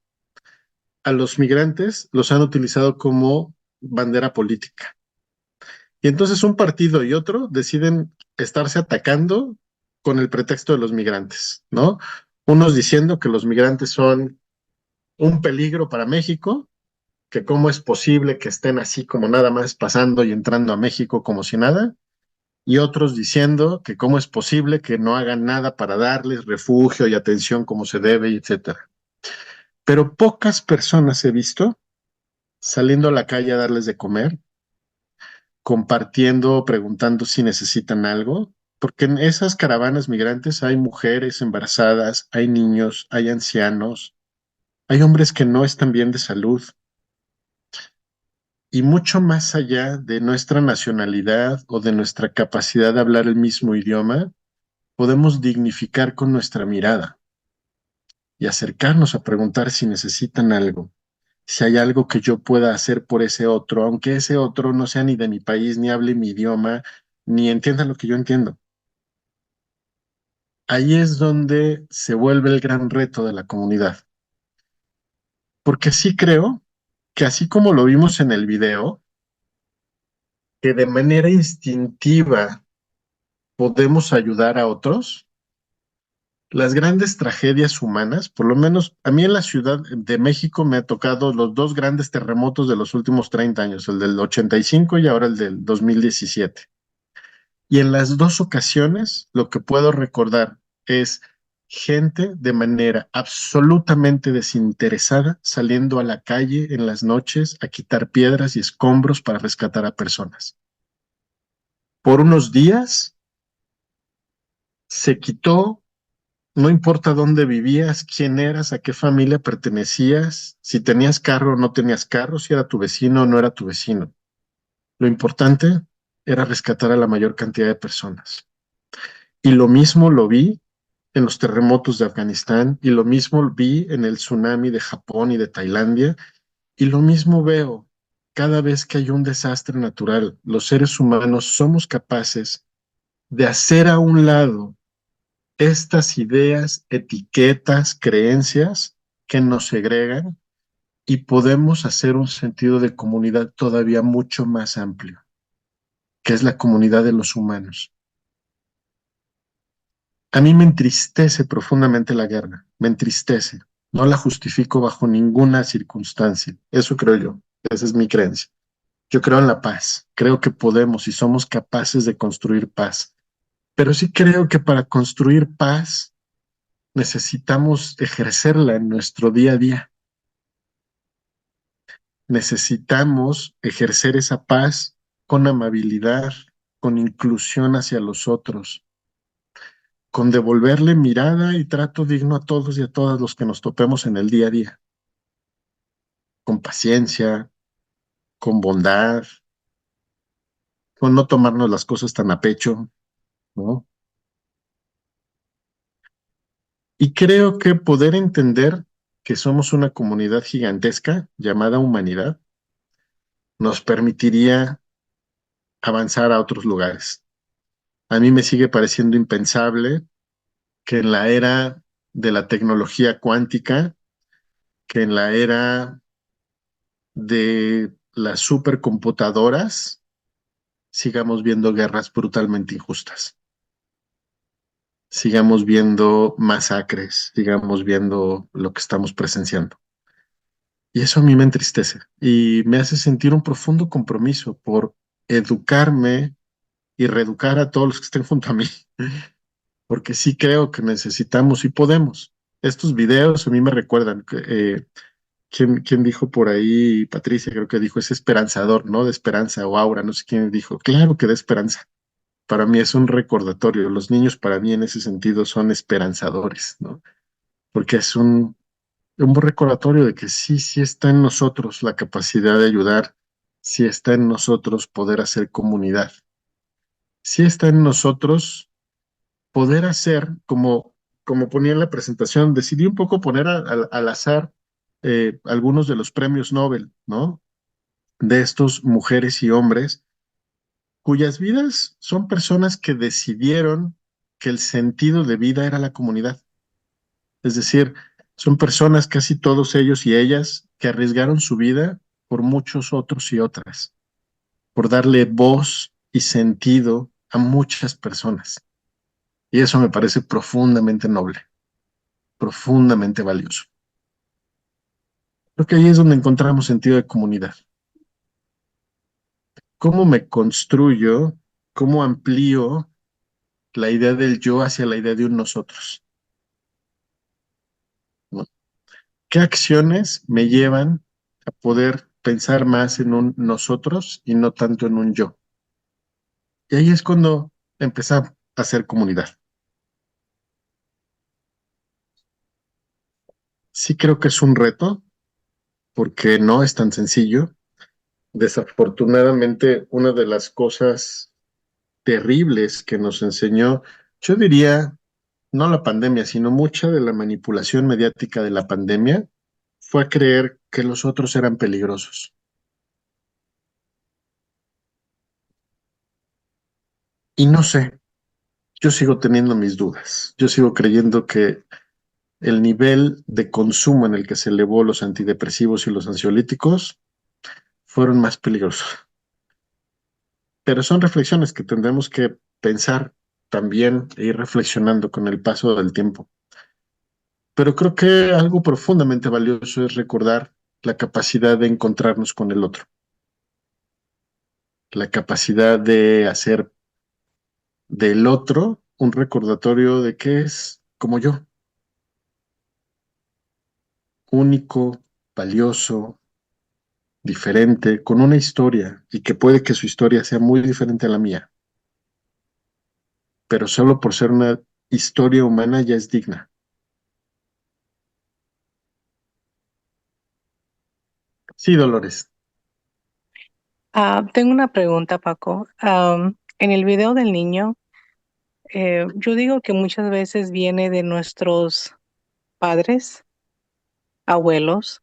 a los migrantes los han utilizado como bandera política. Y entonces un partido y otro deciden estarse atacando con el pretexto de los migrantes, ¿no? Unos diciendo que los migrantes son un peligro para México, que cómo es posible que estén así como nada más pasando y entrando a México como si nada, y otros diciendo que cómo es posible que no hagan nada para darles refugio y atención como se debe, etcétera. Pero pocas personas he visto saliendo a la calle a darles de comer, compartiendo, preguntando si necesitan algo, porque en esas caravanas migrantes hay mujeres embarazadas, hay niños, hay ancianos, hay hombres que no están bien de salud. Y mucho más allá de nuestra nacionalidad o de nuestra capacidad de hablar el mismo idioma, podemos dignificar con nuestra mirada y acercarnos a preguntar si necesitan algo, si hay algo que yo pueda hacer por ese otro, aunque ese otro no sea ni de mi país, ni hable mi idioma, ni entienda lo que yo entiendo. Ahí es donde se vuelve el gran reto de la comunidad. Porque sí creo que así como lo vimos en el video, que de manera instintiva podemos ayudar a otros, las grandes tragedias humanas, por lo menos a mí en la Ciudad de México me ha tocado los dos grandes terremotos de los últimos 30 años, el del 85 y ahora el del 2017. Y en las dos ocasiones lo que puedo recordar es gente de manera absolutamente desinteresada saliendo a la calle en las noches a quitar piedras y escombros para rescatar a personas. Por unos días se quitó, no importa dónde vivías, quién eras, a qué familia pertenecías, si tenías carro o no tenías carro, si era tu vecino o no era tu vecino. Lo importante era rescatar a la mayor cantidad de personas. Y lo mismo lo vi en los terremotos de Afganistán, y lo mismo vi en el tsunami de Japón y de Tailandia, y lo mismo veo cada vez que hay un desastre natural. Los seres humanos somos capaces de hacer a un lado estas ideas, etiquetas, creencias que nos segregan y podemos hacer un sentido de comunidad todavía mucho más amplio, que es la comunidad de los humanos. A mí me entristece profundamente la guerra, me entristece. No la justifico bajo ninguna circunstancia. Eso creo yo. Esa es mi creencia. Yo creo en la paz. Creo que podemos y somos capaces de construir paz. Pero sí creo que para construir paz necesitamos ejercerla en nuestro día a día. Necesitamos ejercer esa paz con amabilidad, con inclusión hacia los otros, con devolverle mirada y trato digno a todos y a todas los que nos topemos en el día a día, con paciencia, con bondad, con no tomarnos las cosas tan a pecho, ¿no? Y creo que poder entender que somos una comunidad gigantesca llamada humanidad nos permitiría avanzar a otros lugares. A mí me sigue pareciendo impensable que en la era de la tecnología cuántica, que en la era de las supercomputadoras, sigamos viendo guerras brutalmente injustas, sigamos viendo masacres, sigamos viendo lo que estamos presenciando. Y eso a mí me entristece y me hace sentir un profundo compromiso por educarme y reeducar a todos los que estén junto a mí, porque sí creo que necesitamos y podemos. Estos videos a mí me recuerdan que ¿quién dijo por ahí? Patricia, creo que dijo, es esperanzador, ¿no? De esperanza o aura, no sé quién dijo. Claro que da esperanza. Para mí es un recordatorio. Los niños para mí en ese sentido son esperanzadores, ¿no? Porque es un recordatorio de que sí está en nosotros la capacidad de ayudar, sí está en nosotros poder hacer comunidad, sí está en nosotros poder hacer, como ponía en la presentación, decidí un poco poner al azar algunos de los premios Nobel, ¿no? De estos mujeres y hombres cuyas vidas son personas que decidieron que el sentido de vida era la comunidad. Es decir, son personas, casi todos ellos y ellas, que arriesgaron su vida por muchos otros y otras, por darle voz y sentido a muchas personas. Y eso me parece profundamente noble, profundamente valioso. Creo que ahí es donde encontramos sentido de comunidad. ¿Cómo me construyo? ¿Cómo amplío la idea del yo hacia la idea de un nosotros? ¿No? ¿Qué acciones me llevan a poder pensar más en un nosotros y no tanto en un yo? Y ahí es cuando empezamos a hacer comunidad. Sí creo que es un reto, porque no es tan sencillo. Desafortunadamente, una de las cosas terribles que nos enseñó, yo diría, no la pandemia, sino mucha de la manipulación mediática de la pandemia, fue creer que los otros eran peligrosos. Y no sé, yo sigo teniendo mis dudas. Yo sigo creyendo que el nivel de consumo en el que se elevó los antidepresivos y los ansiolíticos fueron más peligrosos. Pero son reflexiones que tendremos que pensar también e ir reflexionando con el paso del tiempo. Pero creo que algo profundamente valioso es recordar la capacidad de encontrarnos con el otro, la capacidad de hacer del otro un recordatorio de que es como yo, único, valioso, diferente, con una historia y que puede que su historia sea muy diferente a la mía, pero solo por ser una historia humana ya es digna. Sí, Dolores. Tengo una pregunta, Paco. En el video del niño, yo digo que muchas veces viene de nuestros padres, abuelos.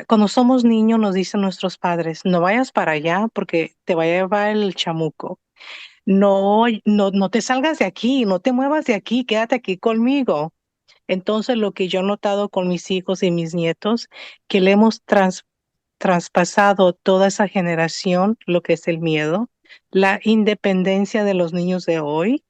Cuando somos niños nos dicen nuestros padres, no vayas para allá porque te va a llevar el chamuco. No, no, no te salgas de aquí, no te muevas de aquí, quédate aquí conmigo. Entonces, lo que yo he notado con mis hijos y mis nietos, que le hemos traspasado toda esa generación, lo que es el miedo, la independencia de los niños de hoy,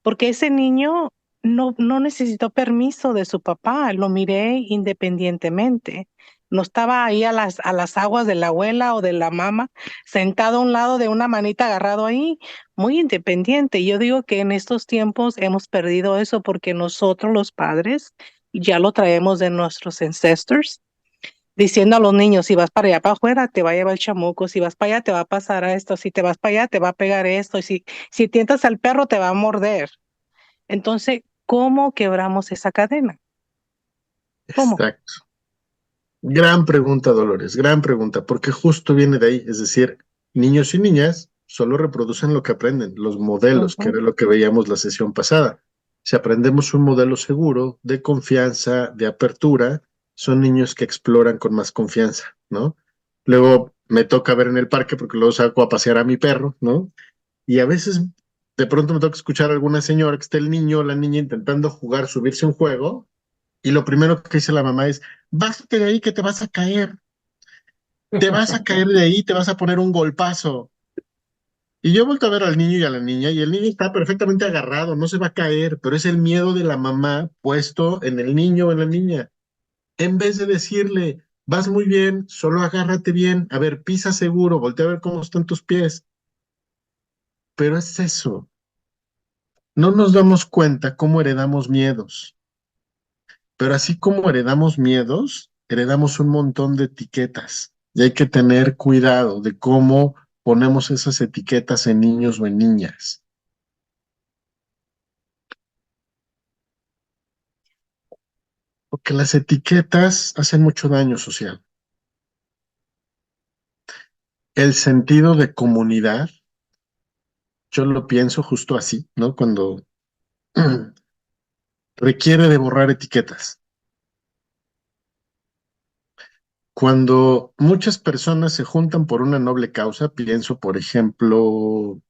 porque ese niño no necesitó permiso de su papá, lo miré independientemente. No estaba ahí a las aguas de la abuela o de la mamá, sentado a un lado de una manita agarrado ahí, muy independiente. Yo digo que en estos tiempos hemos perdido eso porque nosotros los padres ya lo traemos de nuestros ancestors, diciendo a los niños, si vas para allá para afuera, te va a llevar el chamuco, si vas para allá, te va a pasar a esto, si te vas para allá, te va a pegar esto, y si tientas al perro, te va a morder. Entonces, ¿cómo quebramos esa cadena? ¿Cómo? Exacto. Gran pregunta, Dolores, gran pregunta, porque justo viene de ahí, es decir, niños y niñas solo reproducen lo que aprenden, los modelos, que Ujú. era lo que veíamos la sesión pasada. Si aprendemos un modelo seguro, de confianza, de apertura, son niños que exploran con más confianza, ¿no? Luego me toca ver en el parque porque luego saco a pasear a mi perro, ¿no? Y a veces de pronto me toca escuchar a alguna señora que está el niño o la niña intentando jugar, subirse a un juego y lo primero que dice la mamá es, bájate de ahí que te vas a caer de ahí, te vas a poner un golpazo. Y yo vuelto a ver al niño y a la niña y el niño está perfectamente agarrado, no se va a caer, pero es el miedo de la mamá puesto en el niño o en la niña. En vez de decirle, vas muy bien, solo agárrate bien, a ver, pisa seguro, voltea a ver cómo están tus pies. Pero es eso, no nos damos cuenta cómo heredamos miedos. Pero así como heredamos miedos, heredamos un montón de etiquetas. Y hay que tener cuidado de cómo ponemos esas etiquetas en niños o en niñas. Porque las etiquetas hacen mucho daño social. El sentido de comunidad, yo lo pienso justo así, ¿no? Cuando requiere de borrar etiquetas. Cuando muchas personas se juntan por una noble causa, pienso, por ejemplo,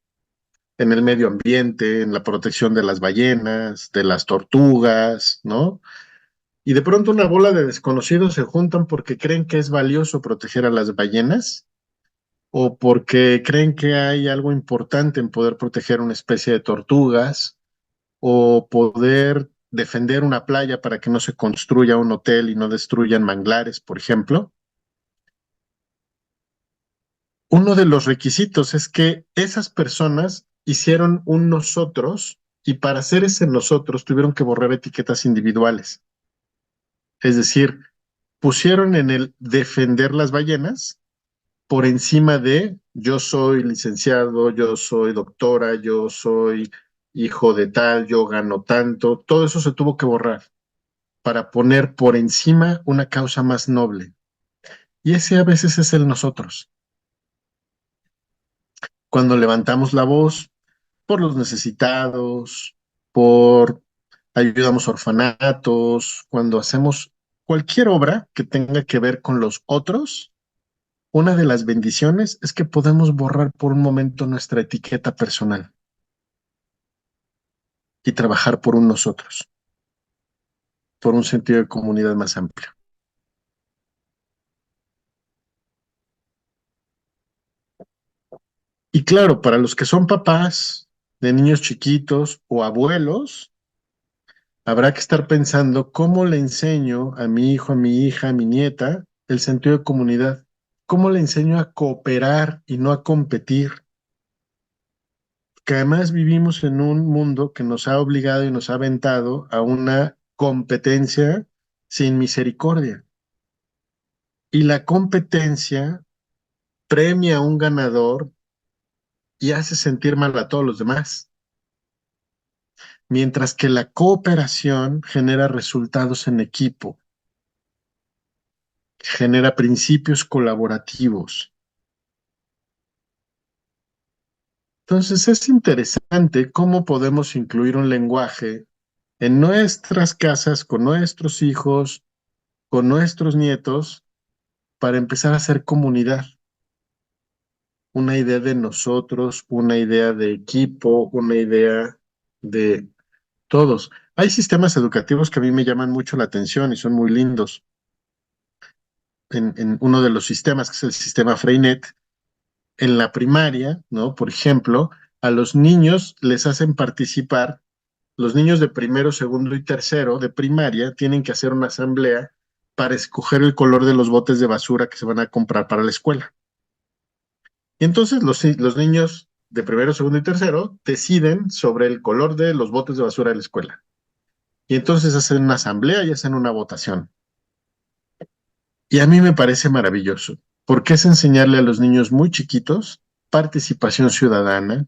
en el medio ambiente, en la protección de las ballenas, de las tortugas, ¿no? Y de pronto una bola de desconocidos se juntan porque creen que es valioso proteger a las ballenas o porque creen que hay algo importante en poder proteger una especie de tortugas o poder defender una playa para que no se construya un hotel y no destruyan manglares, por ejemplo. Uno de los requisitos es que esas personas hicieron un nosotros y para hacer ese nosotros tuvieron que borrar etiquetas individuales. Es decir, pusieron en el defender las ballenas por encima de yo soy licenciado, yo soy doctora, yo soy hijo de tal, yo gano tanto. Todo eso se tuvo que borrar para poner por encima una causa más noble. Y ese a veces es el nosotros. Cuando levantamos la voz por los necesitados, por ayudamos orfanatos, cuando hacemos cualquier obra que tenga que ver con los otros, una de las bendiciones es que podemos borrar por un momento nuestra etiqueta personal y trabajar por un nosotros, por un sentido de comunidad más amplio. Y claro, para los que son papás de niños chiquitos o abuelos, habrá que estar pensando cómo le enseño a mi hijo, a mi hija, a mi nieta el sentido de comunidad. ¿Cómo le enseño a cooperar y no a competir? Que además vivimos en un mundo que nos ha obligado y nos ha aventado a una competencia sin misericordia. Y la competencia premia a un ganador y hace sentir mal a todos los demás, mientras que la cooperación genera resultados en equipo, genera principios colaborativos. Entonces es interesante cómo podemos incluir un lenguaje en nuestras casas, con nuestros hijos, con nuestros nietos, para empezar a hacer comunidad. Una idea de nosotros, una idea de equipo, una idea de todos. Hay sistemas educativos que a mí me llaman mucho la atención y son muy lindos. En uno de los sistemas, que es el sistema Freinet, en la primaria, ¿no? Por ejemplo, a los niños les hacen participar, los niños de primero, segundo y tercero de primaria tienen que hacer una asamblea para escoger el color de los botes de basura que se van a comprar para la escuela. Y entonces los niños de primero, segundo y tercero deciden sobre el color de los botes de basura de la escuela. Y entonces hacen una asamblea y hacen una votación. Y a mí me parece maravilloso, porque es enseñarle a los niños muy chiquitos participación ciudadana,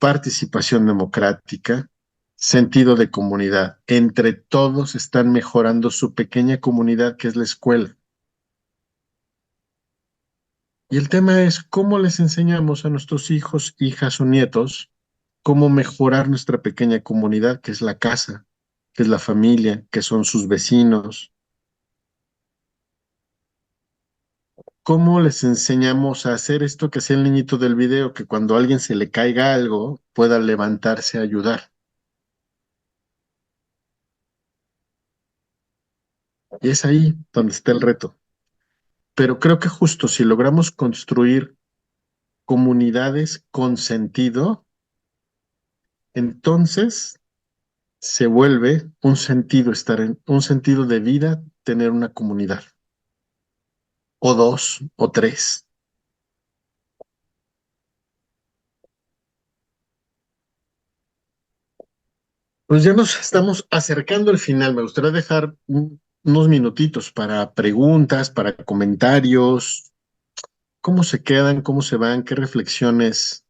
participación democrática, sentido de comunidad. Entre todos están mejorando su pequeña comunidad que es la escuela. Y el tema es cómo les enseñamos a nuestros hijos, hijas o nietos cómo mejorar nuestra pequeña comunidad, que es la casa, que es la familia, que son sus vecinos. ¿Cómo les enseñamos a hacer esto que hacía el niñito del video, que cuando a alguien se le caiga algo, pueda levantarse a ayudar? Y es ahí donde está el reto. Pero creo que justo si logramos construir comunidades con sentido, entonces se vuelve un sentido un sentido de vida tener una comunidad, o dos, o tres. Pues ya nos estamos acercando al final. Me gustaría dejar unos minutitos para preguntas, para comentarios. ¿Cómo se quedan? ¿Cómo se van? ¿Qué reflexiones,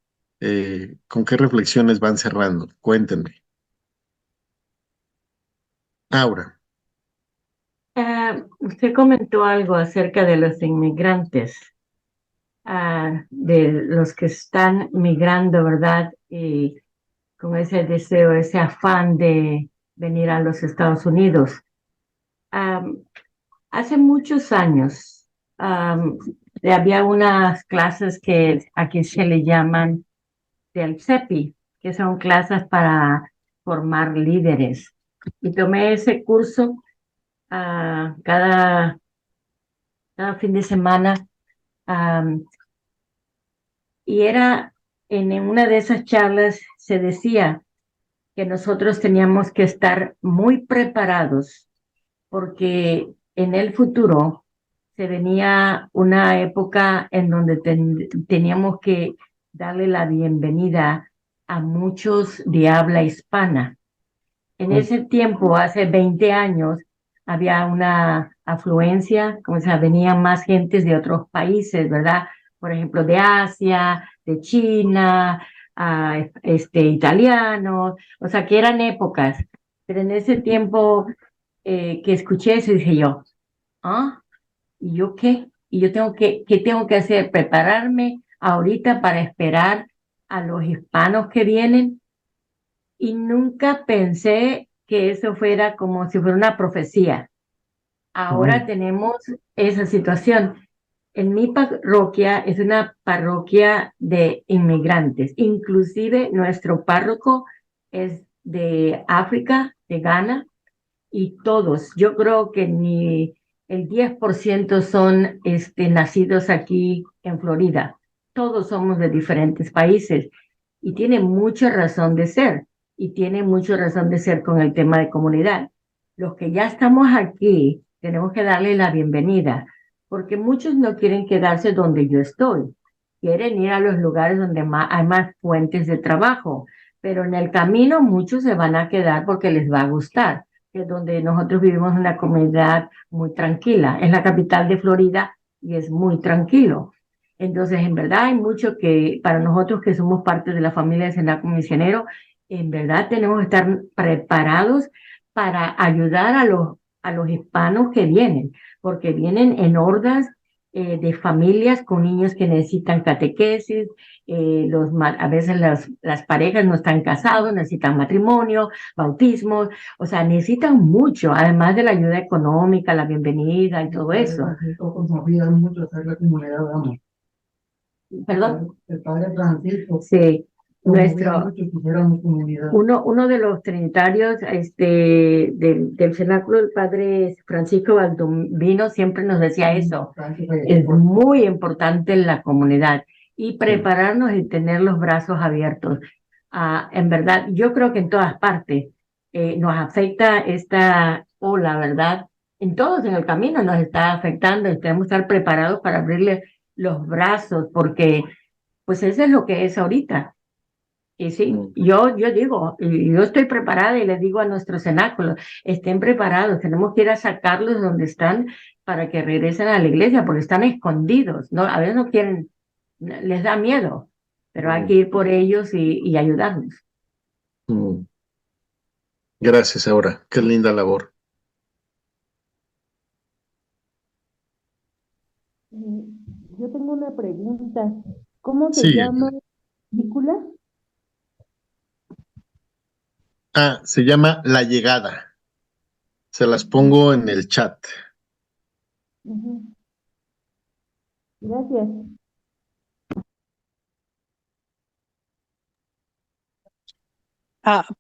con qué reflexiones van cerrando? Cuéntenme. Aura. Usted comentó algo acerca de los inmigrantes, de los que están migrando, ¿verdad? Y con ese deseo, ese afán de venir a los Estados Unidos. Hace muchos años había unas clases que aquí se le llaman del CEPI, que son clases para formar líderes. Y tomé ese curso cada fin de semana. Y era en una de esas charlas se decía que nosotros teníamos que estar muy preparados porque en el futuro se venía una época en donde teníamos que darle la bienvenida a muchos de habla hispana. En ese tiempo, hace 20 años, había una afluencia, como sea, venían más gentes de otros países, ¿verdad? Por ejemplo, de Asia, de China, italianos, o sea, que eran épocas. Pero en ese tiempo que escuché eso, dije yo, ¿ah? ¿Y yo qué? ¿Y yo qué tengo que hacer? ¿Prepararme ahorita para esperar a los hispanos que vienen? Y nunca pensé que eso fuera como si fuera una profecía. Ahora tenemos esa situación. En mi parroquia es una parroquia de inmigrantes. Inclusive nuestro párroco es de África, de Ghana, y todos, yo creo que ni el 10% son nacidos aquí en Florida. todos somos de diferentes países y tiene mucha razón de ser y tiene mucha razón de ser con el tema de comunidad. Los que ya estamos aquí tenemos que darle la bienvenida porque muchos no quieren quedarse donde yo estoy, quieren ir a los lugares donde hay más fuentes de trabajo, pero en el camino muchos se van a quedar porque les va a gustar, que es donde nosotros vivimos una comunidad muy tranquila. Es la capital de Florida y es muy tranquilo. Entonces, en verdad hay mucho que para nosotros que somos parte de la familia de Cenaco Misionero, en verdad tenemos que estar preparados para ayudar a los hispanos que vienen, porque vienen en hordas de familias con niños que necesitan catequesis, a veces las parejas no están casados, necesitan matrimonio, bautismos, o sea, necesitan mucho, además de la ayuda económica, la bienvenida y todo eso. Confía mucho hacer la comunidad, vamos. ¿Perdón? El padre Francisco. Sí, Mucho que hiciéramos comunidad. uno de los trinitarios del cenáculo, el padre Francisco Valdomino, siempre nos decía eso. Es muy importante en la comunidad y prepararnos y tener los brazos abiertos. En verdad, yo creo que en todas partes nos afecta esta ola, ¿verdad? En todos en el camino nos está afectando y tenemos que estar preparados para abrirle los brazos porque pues eso es lo que es ahorita. Y sí, yo digo, y yo estoy preparada y les digo a nuestros cenáculos, estén preparados, tenemos que ir a sacarlos donde están para que regresen a la iglesia, porque están escondidos, ¿no? A veces no quieren, les da miedo, pero hay que ir por ellos y ayudarnos. Gracias, Aura. Qué linda labor. Yo tengo una pregunta. ¿Cómo se Sí. llama la película? Se llama La Llegada. Se las pongo en el chat. Ujú. Gracias.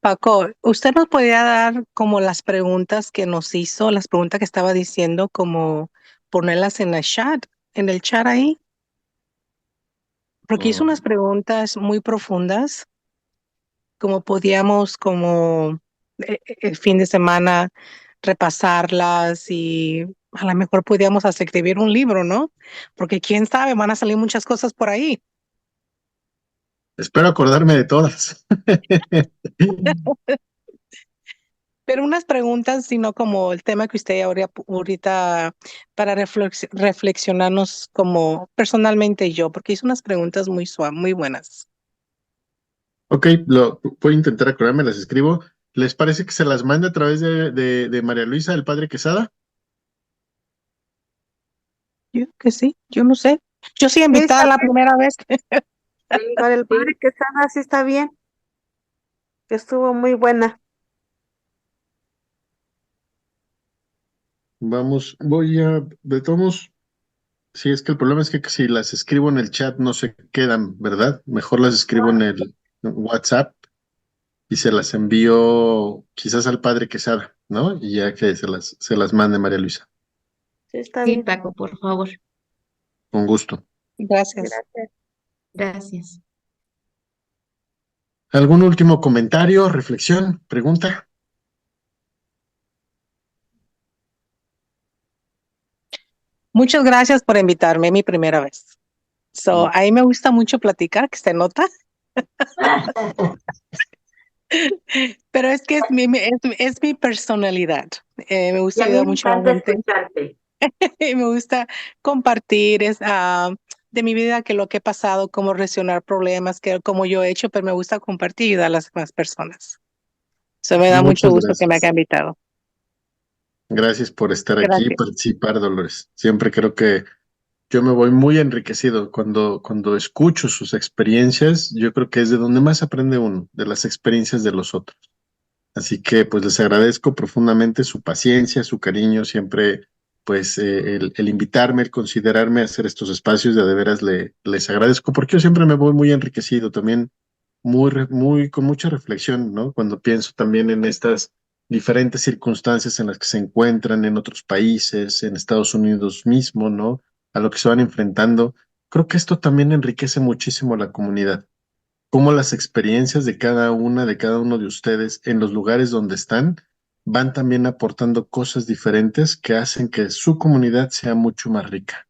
Paco, ¿usted nos podría dar como las preguntas que nos hizo, las preguntas que estaba diciendo, como ponerlas en el chat ahí? Porque hizo unas preguntas muy profundas, como podíamos como el fin de semana repasarlas y a lo mejor podíamos hasta escribir un libro, ¿no? Porque quién sabe, van a salir muchas cosas por ahí. Espero acordarme de todas. Pero unas preguntas, sino como el tema que usted ahorita para reflexionarnos como personalmente yo, porque hizo unas preguntas muy suaves, muy buenas. Ok, voy a intentar acordarme, las escribo. ¿Les parece que se las mande a través de María Luisa, el padre Quesada? Yo que sí, yo no sé. Yo sí invitada la primera vez. Para el padre que está así está bien, que estuvo muy buena. De todos, si es que el problema es que si las escribo en el chat no se quedan, ¿verdad? Mejor las escribo en el WhatsApp y se las envío quizás al padre Quesada, ¿no? Y ya que se las mande María Luisa, Sí, está Sí, bien. Paco, por favor. con gusto. Gracias. Gracias. Gracias. ¿Algún último comentario, reflexión, pregunta? Muchas gracias por invitarme, mi primera vez. Ahí me gusta mucho platicar, que se nota. Pero es que es mi personalidad. Me Y gusta a mí ayudar me mucho a la encanta gente. escucharte. Me gusta compartir de mi vida, que lo que he pasado, cómo reaccionar problemas, cómo yo he hecho, pero me gusta compartir y ayudar a las demás personas. Me da mucho Muchas gusto que me gracias. haya invitado. Gracias por estar aquí y Gracias. participar, Dolores. Siempre creo que yo me voy muy enriquecido cuando escucho sus experiencias. Yo creo que es de donde más aprende uno, de las experiencias de los otros. Así que pues les agradezco profundamente su paciencia, su cariño, siempre pues el invitarme, el considerarme a hacer estos espacios, de veras les agradezco porque yo siempre me voy muy enriquecido, también muy con mucha reflexión, ¿no? Cuando pienso también en estas diferentes circunstancias en las que se encuentran en otros países, en Estados Unidos mismo, ¿no? A lo que se van enfrentando. creo que esto también enriquece muchísimo a la comunidad. Cómo las experiencias de cada una, de cada uno de ustedes en los lugares donde están, van también aportando cosas diferentes que hacen que su comunidad sea mucho más rica.